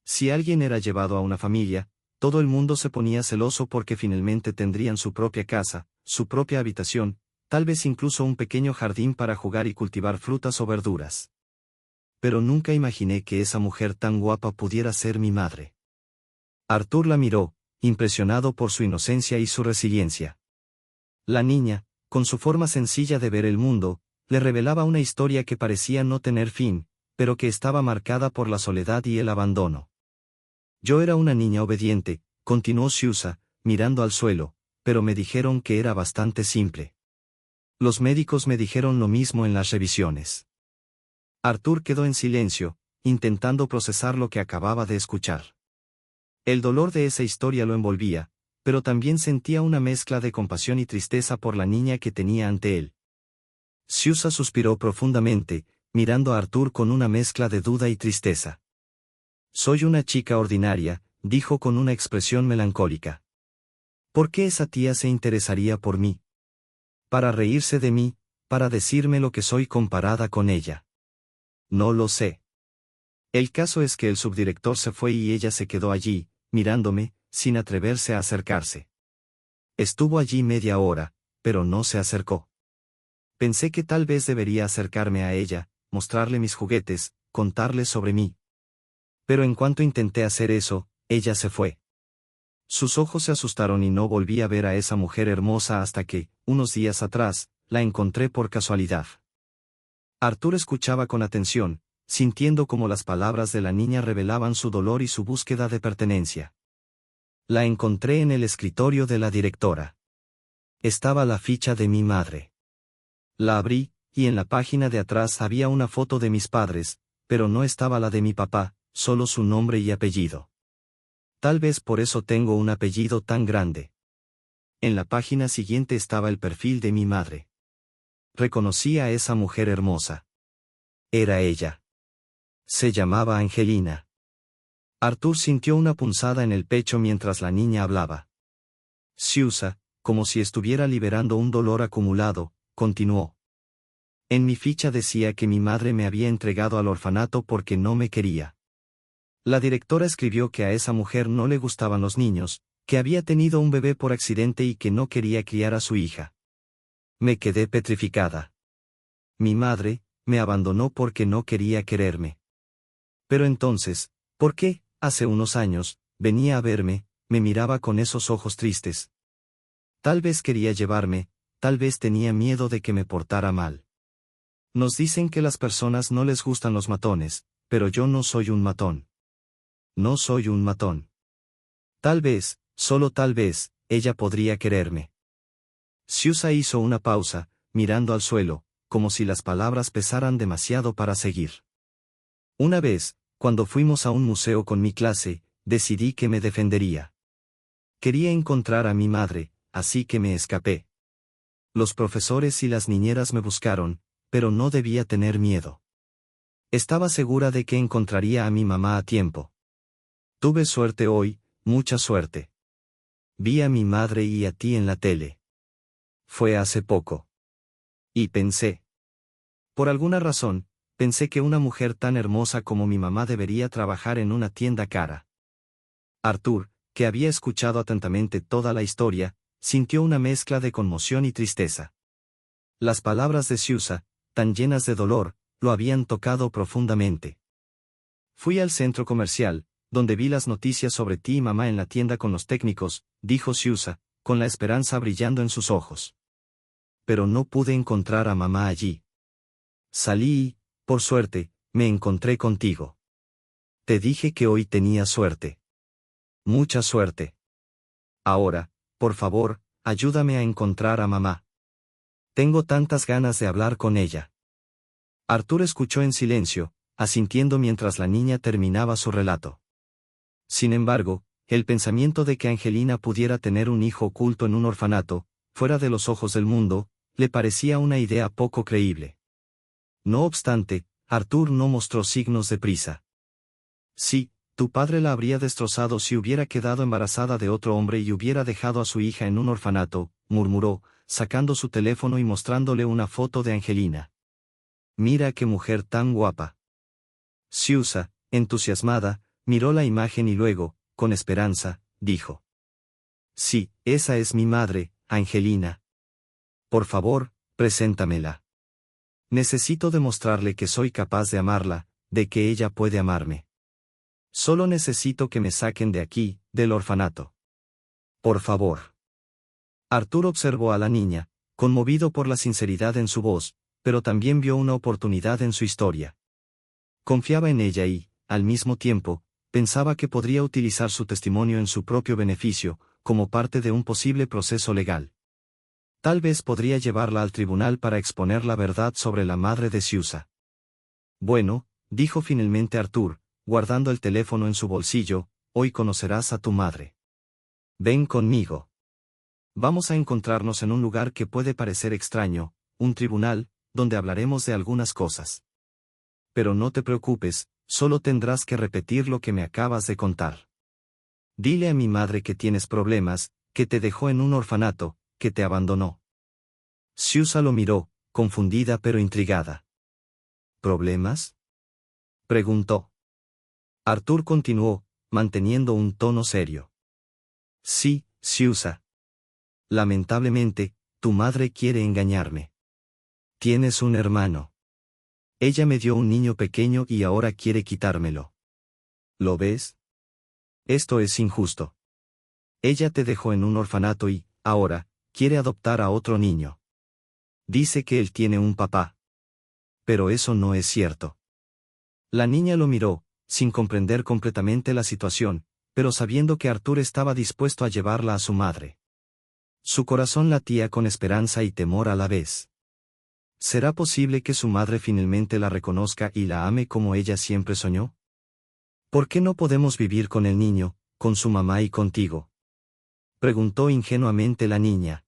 Si alguien era llevado a una familia, todo el mundo se ponía celoso porque finalmente tendrían su propia casa, su propia habitación, tal vez incluso un pequeño jardín para jugar y cultivar frutas o verduras. Pero nunca imaginé que esa mujer tan guapa pudiera ser mi madre. Arthur la miró, impresionado por su inocencia y su resiliencia. La niña, con su forma sencilla de ver el mundo, le revelaba una historia que parecía no tener fin, pero que estaba marcada por la soledad y el abandono. Yo era una niña obediente, continuó Siusa, mirando al suelo, pero me dijeron que era bastante simple. Los médicos me dijeron lo mismo en las revisiones. Arthur quedó en silencio, intentando procesar lo que acababa de escuchar. El dolor de esa historia lo envolvía, pero también sentía una mezcla de compasión y tristeza por la niña que tenía ante él. Siusa suspiró profundamente, mirando a Arthur con una mezcla de duda y tristeza. Soy una chica ordinaria, dijo con una expresión melancólica. ¿Por qué esa tía se interesaría por mí? Para reírse de mí, para decirme lo que soy comparada con ella. No lo sé. El caso es que el subdirector se fue y ella se quedó allí, mirándome, sin atreverse a acercarse. Estuvo allí media hora, pero no se acercó. Pensé que tal vez debería acercarme a ella, mostrarle mis juguetes, contarle sobre mí. Pero en cuanto intenté hacer eso, ella se fue. Sus ojos se asustaron y no volví a ver a esa mujer hermosa hasta que, unos días atrás, la encontré por casualidad. Arthur escuchaba con atención, sintiendo como las palabras de la niña revelaban su dolor y su búsqueda de pertenencia. La encontré en el escritorio de la directora. Estaba la ficha de mi madre. La abrí, y en la página de atrás había una foto de mis padres, pero no estaba la de mi papá, solo su nombre y apellido. Tal vez por eso tengo un apellido tan grande. En la página siguiente estaba el perfil de mi madre. Reconocí a esa mujer hermosa. Era ella. Se llamaba Angelina. Arthur sintió una punzada en el pecho mientras la niña hablaba. Siusa, como si estuviera liberando un dolor acumulado, continuó. En mi ficha decía que mi madre me había entregado al orfanato porque no me quería. La directora escribió que a esa mujer no le gustaban los niños, que había tenido un bebé por accidente y que no quería criar a su hija. Me quedé petrificada. Mi madre me abandonó porque no quería quererme. Pero entonces, ¿por qué, hace unos años, venía a verme, me miraba con esos ojos tristes? Tal vez quería llevarme, tal vez tenía miedo de que me portara mal. Nos dicen que las personas no les gustan los matones, pero yo no soy un matón. No soy un matón. Tal vez, solo tal vez, ella podría quererme. Siusa hizo una pausa, mirando al suelo, como si las palabras pesaran demasiado para seguir. Una vez, cuando fuimos a un museo con mi clase, decidí que me defendería. Quería encontrar a mi madre, así que me escapé. Los profesores y las niñeras me buscaron, pero no debía tener miedo. Estaba segura de que encontraría a mi mamá a tiempo. Tuve suerte hoy, mucha suerte. Vi a mi madre y a ti en la tele. Fue hace poco. Y pensé. Por alguna razón, pensé que una mujer tan hermosa como mi mamá debería trabajar en una tienda cara. Arthur, que había escuchado atentamente toda la historia, sintió una mezcla de conmoción y tristeza. Las palabras de Siusa, tan llenas de dolor, lo habían tocado profundamente. Fui al centro comercial, donde vi las noticias sobre ti y mamá en la tienda con los técnicos, dijo Siusa, con la esperanza brillando en sus ojos. Pero no pude encontrar a mamá allí. Salí y, por suerte, me encontré contigo. Te dije que hoy tenía suerte. Mucha suerte. Ahora, por favor, ayúdame a encontrar a mamá. Tengo tantas ganas de hablar con ella. Arthur escuchó en silencio, asintiendo mientras la niña terminaba su relato. Sin embargo, el pensamiento de que Angelina pudiera tener un hijo oculto en un orfanato, fuera de los ojos del mundo, le parecía una idea poco creíble. No obstante, Arthur no mostró signos de prisa. Sí, tu padre la habría destrozado si hubiera quedado embarazada de otro hombre y hubiera dejado a su hija en un orfanato, murmuró, sacando su teléfono y mostrándole una foto de Angelina. Mira qué mujer tan guapa. Siusa, entusiasmada, miró la imagen y luego, con esperanza, dijo. Sí, esa es mi madre, Angelina. Por favor, preséntamela. Necesito demostrarle que soy capaz de amarla, de que ella puede amarme. Solo necesito que me saquen de aquí, del orfanato. Por favor. Arthur observó a la niña, conmovido por la sinceridad en su voz, pero también vio una oportunidad en su historia. Confiaba en ella y, al mismo tiempo, pensaba que podría utilizar su testimonio en su propio beneficio, como parte de un posible proceso legal. Tal vez podría llevarla al tribunal para exponer la verdad sobre la madre de Siusa. Bueno, dijo finalmente Arthur, guardando el teléfono en su bolsillo, hoy conocerás a tu madre. Ven conmigo. Vamos a encontrarnos en un lugar que puede parecer extraño, un tribunal, donde hablaremos de algunas cosas. Pero no te preocupes, solo tendrás que repetir lo que me acabas de contar. Dile a mi madre que tienes problemas, que te dejó en un orfanato, que te abandonó. Siusa lo miró, confundida pero intrigada. ¿Problemas?, preguntó. Arthur continuó, manteniendo un tono serio. Sí, Siusa. Lamentablemente, tu madre quiere engañarme. Tienes un hermano. Ella me dio un niño pequeño y ahora quiere quitármelo. ¿Lo ves? Esto es injusto. Ella te dejó en un orfanato y, ahora, quiere adoptar a otro niño. Dice que él tiene un papá. Pero eso no es cierto. La niña lo miró, sin comprender completamente la situación, pero sabiendo que Arthur estaba dispuesto a llevarla a su madre. Su corazón latía con esperanza y temor a la vez. ¿Será posible que su madre finalmente la reconozca y la ame como ella siempre soñó? ¿Por qué no podemos vivir con el niño, con su mamá y contigo?, preguntó ingenuamente la niña.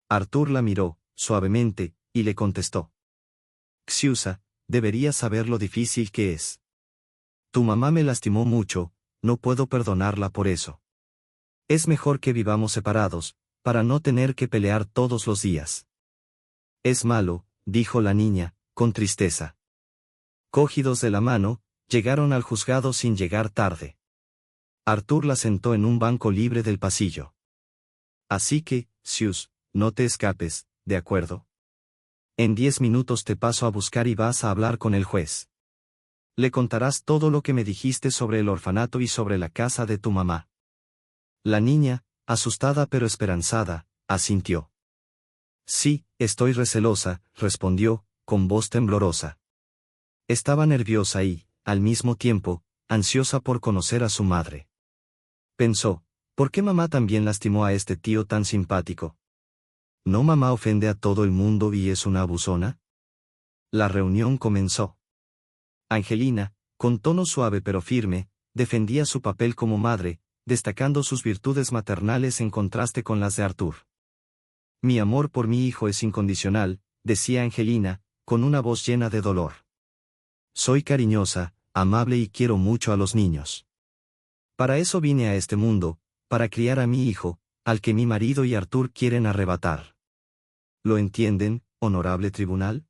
Arthur la miró, suavemente, y le contestó. Xiusa, deberías saber lo difícil que es. Tu mamá me lastimó mucho, no puedo perdonarla por eso. Es mejor que vivamos separados, para no tener que pelear todos los días. Es malo, dijo la niña, con tristeza. Cogidos de la mano, llegaron al juzgado sin llegar tarde. Arthur la sentó en un banco libre del pasillo. Así que, Xius, no te escapes, ¿de acuerdo? En 10 minutos te paso a buscar y vas a hablar con el juez. Le contarás todo lo que me dijiste sobre el orfanato y sobre la casa de tu mamá. La niña, asustada pero esperanzada, asintió. Sí, estoy recelosa, respondió, con voz temblorosa. Estaba nerviosa y, al mismo tiempo, ansiosa por conocer a su madre. Pensó, ¿por qué mamá también lastimó a este tío tan simpático? ¿No mamá ofende a todo el mundo y es una abusona? La reunión comenzó. Angelina, con tono suave pero firme, defendía su papel como madre, destacando sus virtudes maternales en contraste con las de Arthur. Mi amor por mi hijo es incondicional, decía Angelina, con una voz llena de dolor. Soy cariñosa, amable y quiero mucho a los niños. Para eso vine a este mundo, para criar a mi hijo, al que mi marido y Arthur quieren arrebatar. ¿Lo entienden, honorable tribunal?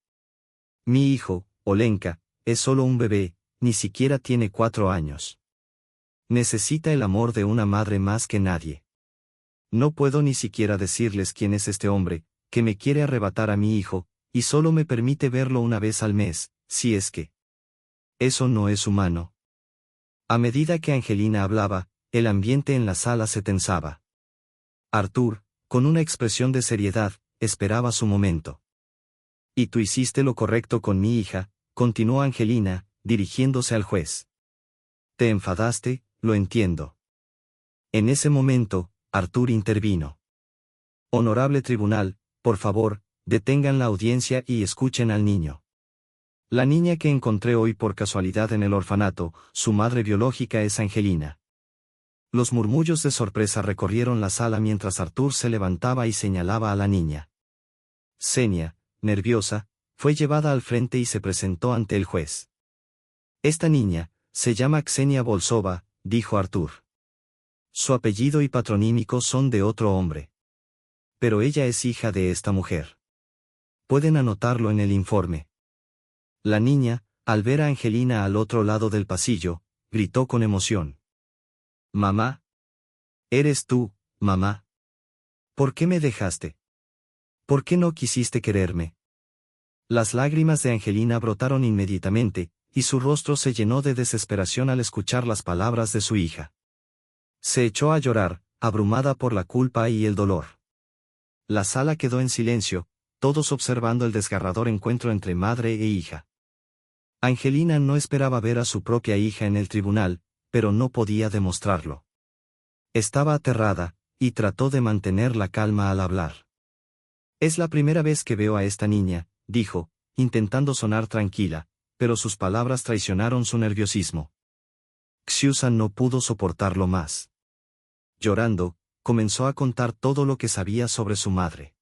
Mi hijo, Olenka, es solo un bebé, ni siquiera tiene 4 años. Necesita el amor de una madre más que nadie. No puedo ni siquiera decirles quién es este hombre, que me quiere arrebatar a mi hijo, y solo me permite verlo una vez al mes, si es que. Eso no es humano. A medida que Angelina hablaba, el ambiente en la sala se tensaba. Arthur, con una expresión de seriedad, esperaba su momento. Y tú hiciste lo correcto con mi hija, continuó Angelina, dirigiéndose al juez. Te enfadaste, lo entiendo. En ese momento, Arthur intervino. Honorable tribunal, por favor, detengan la audiencia y escuchen al niño. La niña que encontré hoy por casualidad en el orfanato, su madre biológica es Angelina. Los murmullos de sorpresa recorrieron la sala mientras Arthur se levantaba y señalaba a la niña. Xenia, nerviosa, fue llevada al frente y se presentó ante el juez. Esta niña, se llama Xenia Bolsova, dijo Arthur. Su apellido y patronímico son de otro hombre. Pero ella es hija de esta mujer. Pueden anotarlo en el informe. La niña, al ver a Angelina al otro lado del pasillo, gritó con emoción. Mamá. ¿Eres tú, mamá? ¿Por qué me dejaste? ¿Por qué no quisiste quererme? Las lágrimas de Angelina brotaron inmediatamente, y su rostro se llenó de desesperación al escuchar las palabras de su hija. Se echó a llorar, abrumada por la culpa y el dolor. La sala quedó en silencio, todos observando el desgarrador encuentro entre madre e hija. Angelina no esperaba ver a su propia hija en el tribunal, pero no podía demostrarlo. Estaba aterrada, y trató de mantener la calma al hablar. Es la primera vez que veo a esta niña, dijo, intentando sonar tranquila, pero sus palabras traicionaron su nerviosismo. Xiusa no pudo soportarlo más. Llorando, comenzó a contar todo lo que sabía sobre su madre.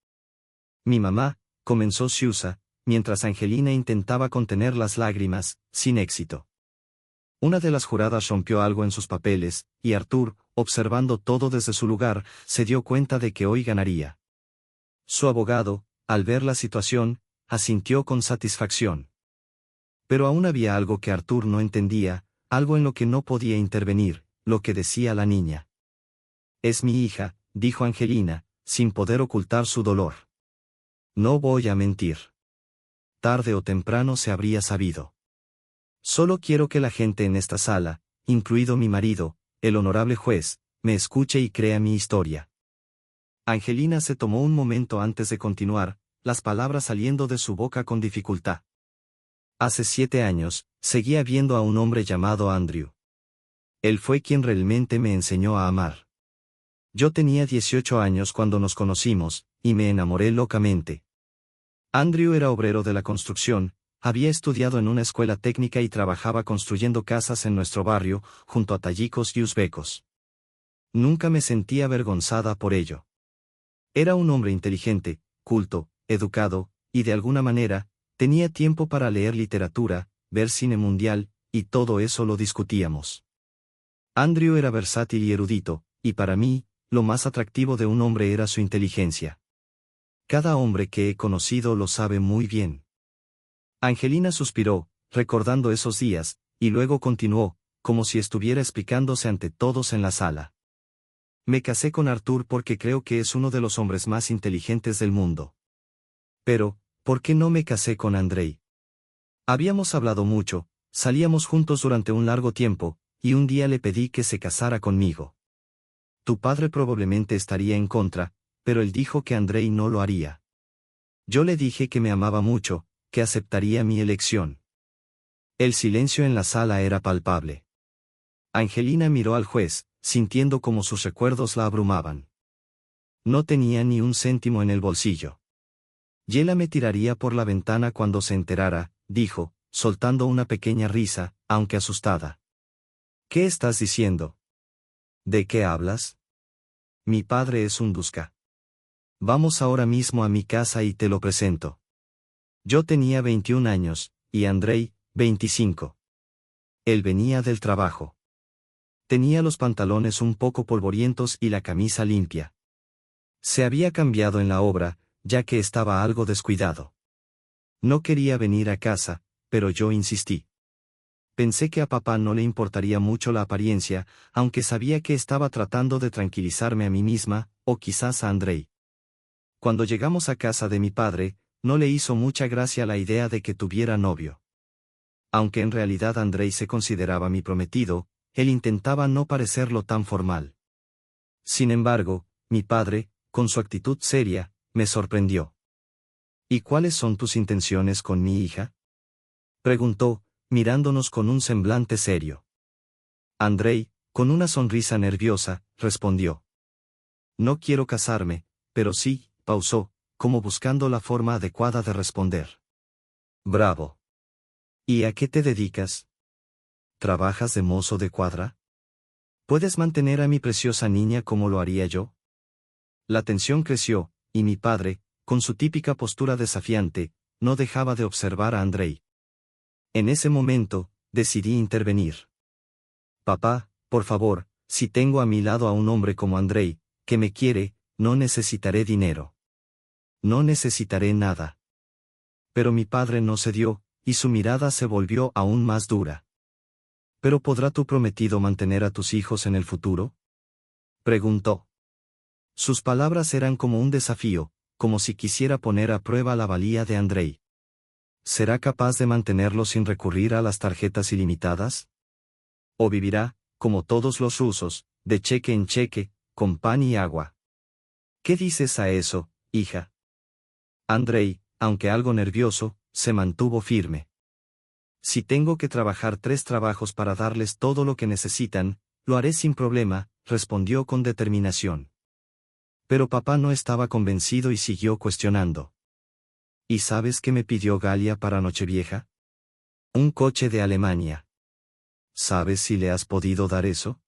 Mi mamá, comenzó Xiusa, mientras Angelina intentaba contener las lágrimas, sin éxito. Una de las juradas rompió algo en sus papeles, y Arthur, observando todo desde su lugar, se dio cuenta de que hoy ganaría. Su abogado, al ver la situación, asintió con satisfacción. Pero aún había algo que Arthur no entendía, algo en lo que no podía intervenir, lo que decía la niña. Es mi hija, dijo Angelina, sin poder ocultar su dolor. No voy a mentir. Tarde o temprano se habría sabido. Solo quiero que la gente en esta sala, incluido mi marido, el honorable juez, me escuche y crea mi historia. Angelina se tomó un momento antes de continuar, las palabras saliendo de su boca con dificultad. Hace 7 años, seguía viendo a un hombre llamado Andrew. Él fue quien realmente me enseñó a amar. Yo tenía 18 años cuando nos conocimos, y me enamoré locamente. Andrew era obrero de la construcción, había estudiado en una escuela técnica y trabajaba construyendo casas en nuestro barrio, junto a tayikos y uzbecos. Nunca me sentí avergonzada por ello. Era un hombre inteligente, culto, educado, y de alguna manera, tenía tiempo para leer literatura, ver cine mundial, y todo eso lo discutíamos. Andrew era versátil y erudito, y para mí, lo más atractivo de un hombre era su inteligencia. Cada hombre que he conocido lo sabe muy bien. Angelina suspiró, recordando esos días, y luego continuó, como si estuviera explicándose ante todos en la sala. Me casé con Arthur porque creo que es uno de los hombres más inteligentes del mundo. Pero, ¿por qué no me casé con Andrei? Habíamos hablado mucho, salíamos juntos durante un largo tiempo, y un día le pedí que se casara conmigo. Tu padre probablemente estaría en contra, pero él dijo que Andrei no lo haría. Yo le dije que me amaba mucho, que aceptaría mi elección. El silencio en la sala era palpable. Angelina miró al juez, sintiendo como sus recuerdos la abrumaban. No tenía ni un céntimo en el bolsillo. Yela me tiraría por la ventana cuando se enterara, dijo, soltando una pequeña risa, aunque asustada. ¿Qué estás diciendo? ¿De qué hablas? Mi padre es un Duska. Vamos ahora mismo a mi casa y te lo presento. Yo tenía 21 años, y Andrei, 25. Él venía del trabajo. Tenía los pantalones un poco polvorientos y la camisa limpia. Se había cambiado en la obra, ya que estaba algo descuidado. No quería venir a casa, pero yo insistí. Pensé que a papá no le importaría mucho la apariencia, aunque sabía que estaba tratando de tranquilizarme a mí misma, o quizás a Andrei. Cuando llegamos a casa de mi padre, no le hizo mucha gracia la idea de que tuviera novio. Aunque en realidad Andrei se consideraba mi prometido, él intentaba no parecerlo tan formal. Sin embargo, mi padre, con su actitud seria, me sorprendió. ¿Y cuáles son tus intenciones con mi hija? Preguntó, mirándonos con un semblante serio. Andrei, con una sonrisa nerviosa, respondió. No quiero casarme, pero sí, pausó, como buscando la forma adecuada de responder. Bravo. ¿Y a qué te dedicas? ¿Trabajas de mozo de cuadra? ¿Puedes mantener a mi preciosa niña como lo haría yo? La tensión creció, y mi padre, con su típica postura desafiante, no dejaba de observar a Andrei. En ese momento, decidí intervenir. Papá, por favor, si tengo a mi lado a un hombre como Andrei, que me quiere, no necesitaré dinero. No necesitaré nada. Pero mi padre no cedió, y su mirada se volvió aún más dura. ¿Pero podrá tu prometido mantener a tus hijos en el futuro? Preguntó. Sus palabras eran como un desafío, como si quisiera poner a prueba la valía de Andrei. ¿Será capaz de mantenerlo sin recurrir a las tarjetas ilimitadas? ¿O vivirá, como todos los rusos, de cheque en cheque, con pan y agua? ¿Qué dices a eso, hija? Andrei, aunque algo nervioso, se mantuvo firme. Si tengo que trabajar 3 trabajos para darles todo lo que necesitan, lo haré sin problema, respondió con determinación. Pero papá no estaba convencido y siguió cuestionando. ¿Y sabes qué me pidió Galia para Nochevieja? Un coche de Alemania. ¿Sabes si le has podido dar eso?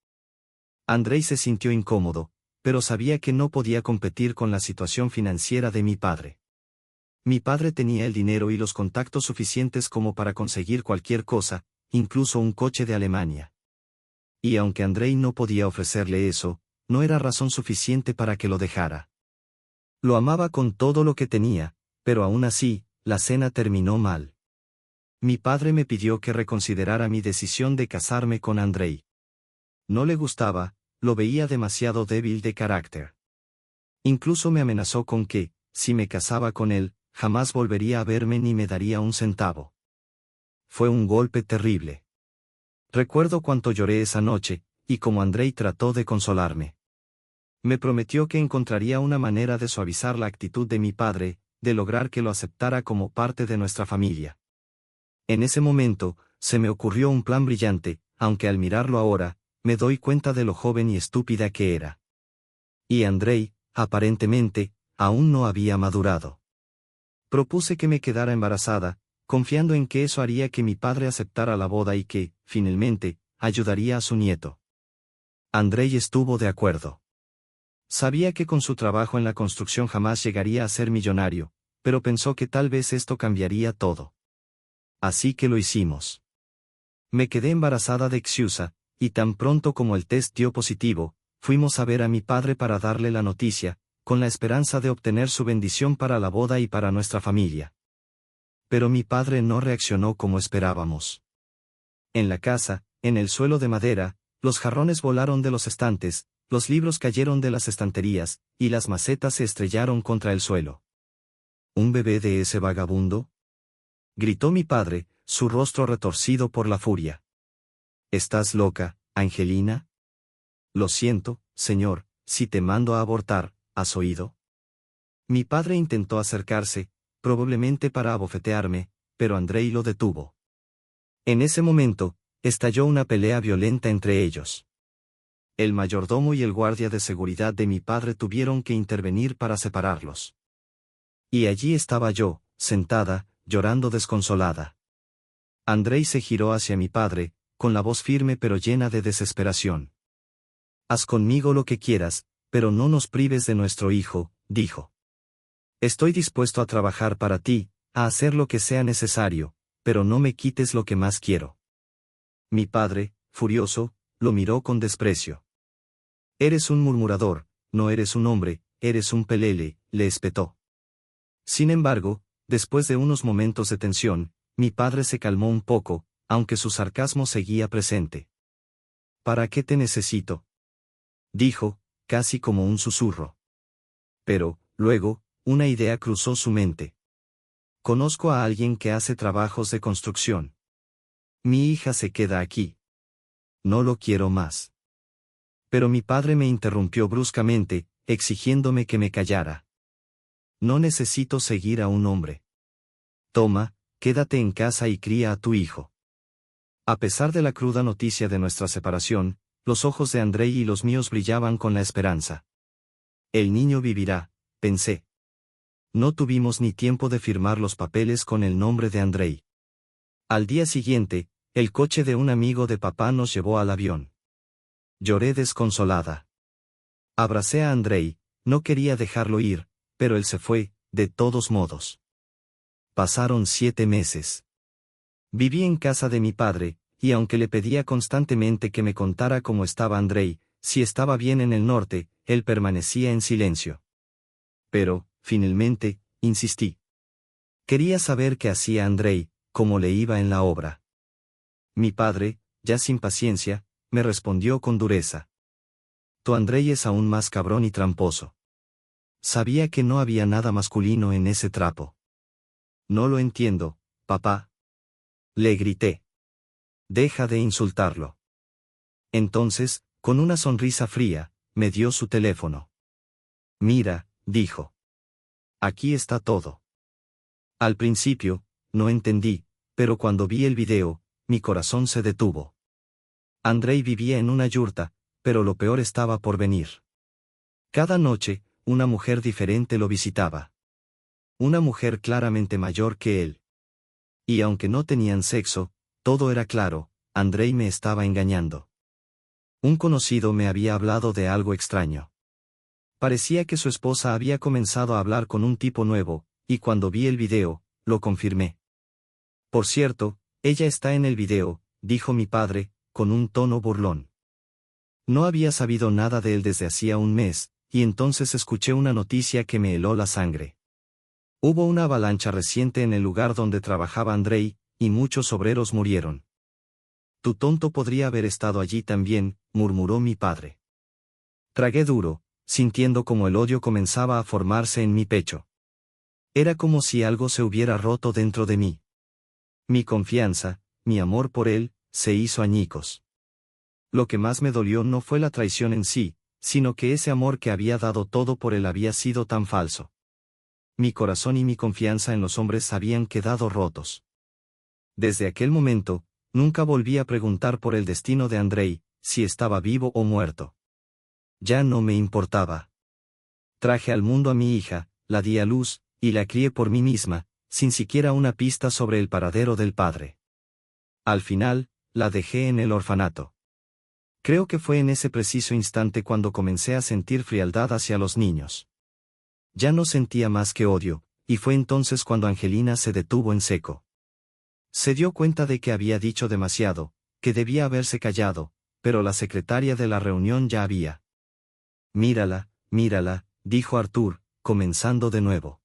Andrei se sintió incómodo, pero sabía que no podía competir con la situación financiera de mi padre. Mi padre tenía el dinero y los contactos suficientes como para conseguir cualquier cosa, incluso un coche de Alemania. Y aunque Andrei no podía ofrecerle eso, no era razón suficiente para que lo dejara. Lo amaba con todo lo que tenía, pero aún así, la cena terminó mal. Mi padre me pidió que reconsiderara mi decisión de casarme con Andrei. No le gustaba, lo veía demasiado débil de carácter. Incluso me amenazó con que, si me casaba con él, jamás volvería a verme ni me daría un centavo. Fue un golpe terrible. Recuerdo cuánto lloré esa noche, y cómo Andrei trató de consolarme. Me prometió que encontraría una manera de suavizar la actitud de mi padre, de lograr que lo aceptara como parte de nuestra familia. En ese momento, se me ocurrió un plan brillante, aunque al mirarlo ahora, me doy cuenta de lo joven y estúpida que era. Y Andrei, aparentemente, aún no había madurado. Propuse que me quedara embarazada, confiando en que eso haría que mi padre aceptara la boda y que, finalmente, ayudaría a su nieto. Andrei estuvo de acuerdo. Sabía que con su trabajo en la construcción jamás llegaría a ser millonario, pero pensó que tal vez esto cambiaría todo. Así que lo hicimos. Me quedé embarazada de Xiusa, y tan pronto como el test dio positivo, fuimos a ver a mi padre para darle la noticia, con la esperanza de obtener su bendición para la boda y para nuestra familia. Pero mi padre no reaccionó como esperábamos. En la casa, en el suelo de madera, los jarrones volaron de los estantes, los libros cayeron de las estanterías, y las macetas se estrellaron contra el suelo. ¿Un bebé de ese vagabundo?, gritó mi padre, su rostro retorcido por la furia. ¿Estás loca, Angelina? Lo siento, señor, si te mando a abortar, ¿has oído? Mi padre intentó acercarse, probablemente para abofetearme, pero Andrei lo detuvo. En ese momento, estalló una pelea violenta entre ellos. El mayordomo y el guardia de seguridad de mi padre tuvieron que intervenir para separarlos. Y allí estaba yo, sentada, llorando desconsolada. Andrei se giró hacia mi padre, con la voz firme pero llena de desesperación. Haz conmigo lo que quieras, pero no nos prives de nuestro hijo, dijo. Estoy dispuesto a trabajar para ti, a hacer lo que sea necesario, pero no me quites lo que más quiero. Mi padre, furioso, lo miró con desprecio. Eres un murmurador, no eres un hombre, eres un pelele, le espetó. Sin embargo, después de unos momentos de tensión, mi padre se calmó un poco, aunque su sarcasmo seguía presente. ¿Para qué te necesito?, dijo, casi como un susurro. Pero, luego, una idea cruzó su mente. Conozco a alguien que hace trabajos de construcción. Mi hija se queda aquí. No lo quiero más. Pero mi padre me interrumpió bruscamente, exigiéndome que me callara. No necesito seguir a un hombre. Toma, quédate en casa y cría a tu hijo. A pesar de la cruda noticia de nuestra separación, los ojos de Andrei y los míos brillaban con la esperanza. El niño vivirá, pensé. No tuvimos ni tiempo de firmar los papeles con el nombre de Andrei. Al día siguiente, el coche de un amigo de papá nos llevó al avión. Lloré desconsolada. Abracé a Andrei, no quería dejarlo ir, pero él se fue, de todos modos. Pasaron 7 meses. Viví en casa de mi padre, y aunque le pedía constantemente que me contara cómo estaba Andrei, si estaba bien en el norte, él permanecía en silencio. Pero, finalmente, insistí. Quería saber qué hacía Andrei, cómo le iba en la obra. Mi padre, ya sin paciencia, me respondió con dureza. Tu Andrei es aún más cabrón y tramposo. Sabía que no había nada masculino en ese trapo. No lo entiendo, papá. Le grité. Deja de insultarlo. Entonces, con una sonrisa fría, me dio su teléfono. Mira, dijo. Aquí está todo. Al principio, no entendí, pero cuando vi el video, mi corazón se detuvo. Andrei vivía en una yurta, pero lo peor estaba por venir. Cada noche, una mujer diferente lo visitaba. Una mujer claramente mayor que él. Y aunque no tenían sexo, todo era claro, Andrei me estaba engañando. Un conocido me había hablado de algo extraño. Parecía que su esposa había comenzado a hablar con un tipo nuevo, y cuando vi el video, lo confirmé. Por cierto, ella está en el video, dijo mi padre, con un tono burlón. No había sabido nada de él desde hacía un mes, y entonces escuché una noticia que me heló la sangre. Hubo una avalancha reciente en el lugar donde trabajaba Andrei, y muchos obreros murieron. Tu tonto podría haber estado allí también, murmuró mi padre. Tragué duro, sintiendo como el odio comenzaba a formarse en mi pecho. Era como si algo se hubiera roto dentro de mí. Mi confianza, mi amor por él, se hizo añicos. Lo que más me dolió no fue la traición en sí, sino que ese amor que había dado todo por él había sido tan falso. Mi corazón y mi confianza en los hombres habían quedado rotos. Desde aquel momento, nunca volví a preguntar por el destino de Andrei, si estaba vivo o muerto. Ya no me importaba. Traje al mundo a mi hija, la di a luz, y la crié por mí misma, sin siquiera una pista sobre el paradero del padre. Al final, la dejé en el orfanato. Creo que fue en ese preciso instante cuando comencé a sentir frialdad hacia los niños. Ya no sentía más que odio, y fue entonces cuando Angelina se detuvo en seco. Se dio cuenta de que había dicho demasiado, que debía haberse callado, pero la secretaria de la reunión ya había. Mírala, dijo Artur, comenzando de nuevo.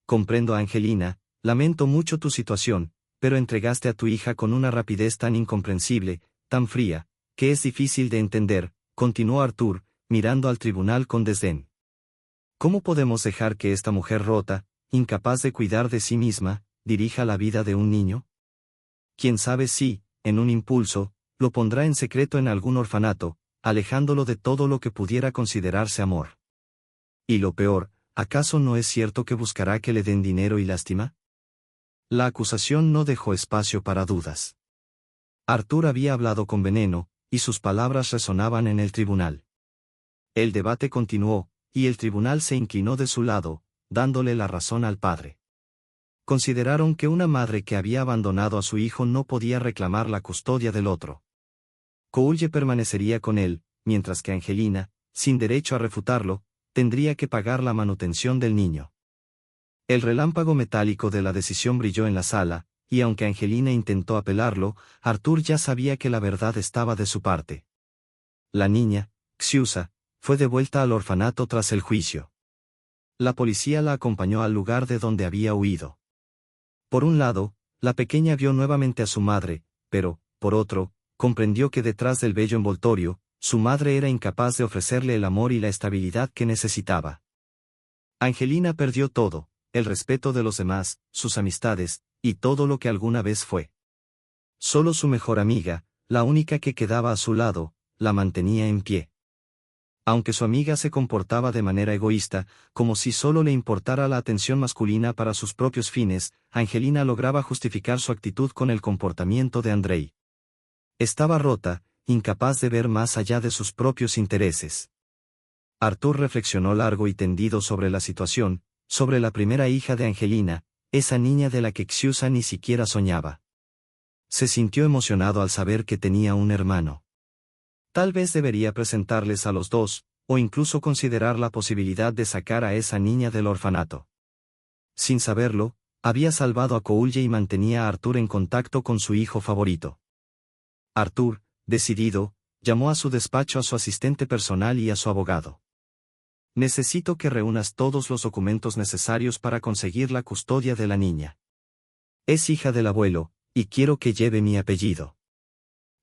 Comprendo, Angelina, lamento mucho tu situación, pero entregaste a tu hija con una rapidez tan incomprensible, tan fría, que es difícil de entender, continuó Artur, mirando al tribunal con desdén. ¿Cómo podemos dejar que esta mujer rota, incapaz de cuidar de sí misma, dirija la vida de un niño? Quién sabe si, en un impulso, lo pondrá en secreto en algún orfanato, alejándolo de todo lo que pudiera considerarse amor. Y lo peor, ¿acaso no es cierto que buscará que le den dinero y lástima? La acusación no dejó espacio para dudas. Artur había hablado con veneno, y sus palabras resonaban en el tribunal. El debate continuó, y el tribunal se inclinó de su lado, dándole la razón al padre. Consideraron que una madre que había abandonado a su hijo no podía reclamar la custodia del otro. Coolje permanecería con él, mientras que Angelina, sin derecho a refutarlo, tendría que pagar la manutención del niño. El relámpago metálico de la decisión brilló en la sala, y aunque Angelina intentó apelarlo, Artur ya sabía que la verdad estaba de su parte. La niña, Xiusa, fue devuelta al orfanato tras el juicio. La policía la acompañó al lugar de donde había huido. Por un lado, la pequeña vio nuevamente a su madre, pero, por otro, comprendió que detrás del bello envoltorio, su madre era incapaz de ofrecerle el amor y la estabilidad que necesitaba. Angelina perdió todo, el respeto de los demás, sus amistades, y todo lo que alguna vez fue. Solo su mejor amiga, la única que quedaba a su lado, la mantenía en pie. Aunque su amiga se comportaba de manera egoísta, como si solo le importara la atención masculina para sus propios fines, Angelina lograba justificar su actitud con el comportamiento de Andrei. Estaba rota, incapaz de ver más allá de sus propios intereses. Artur reflexionó largo y tendido sobre la situación, sobre la primera hija de Angelina, esa niña de la que Xiusa ni siquiera soñaba. Se sintió emocionado al saber que tenía un hermano. Tal vez debería presentarles a los dos, o incluso considerar la posibilidad de sacar a esa niña del orfanato. Sin saberlo, había salvado a Coolje y mantenía a Artur en contacto con su hijo favorito. Artur, decidido, llamó a su despacho a su asistente personal y a su abogado. Necesito que reúnas todos los documentos necesarios para conseguir la custodia de la niña. Es hija del abuelo, y quiero que lleve mi apellido.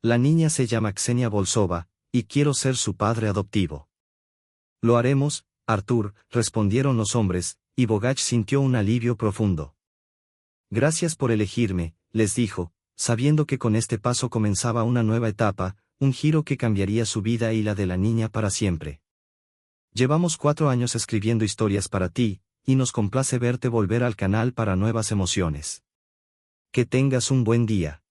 La niña se llama Ksenia Bolsova, y quiero ser su padre adoptivo. Lo haremos, Artur, respondieron los hombres, y Bogach sintió un alivio profundo. Gracias por elegirme, les dijo, sabiendo que con este paso comenzaba una nueva etapa, un giro que cambiaría su vida y la de la niña para siempre. Llevamos 4 años escribiendo historias para ti, y nos complace verte volver al canal para nuevas emociones. Que tengas un buen día.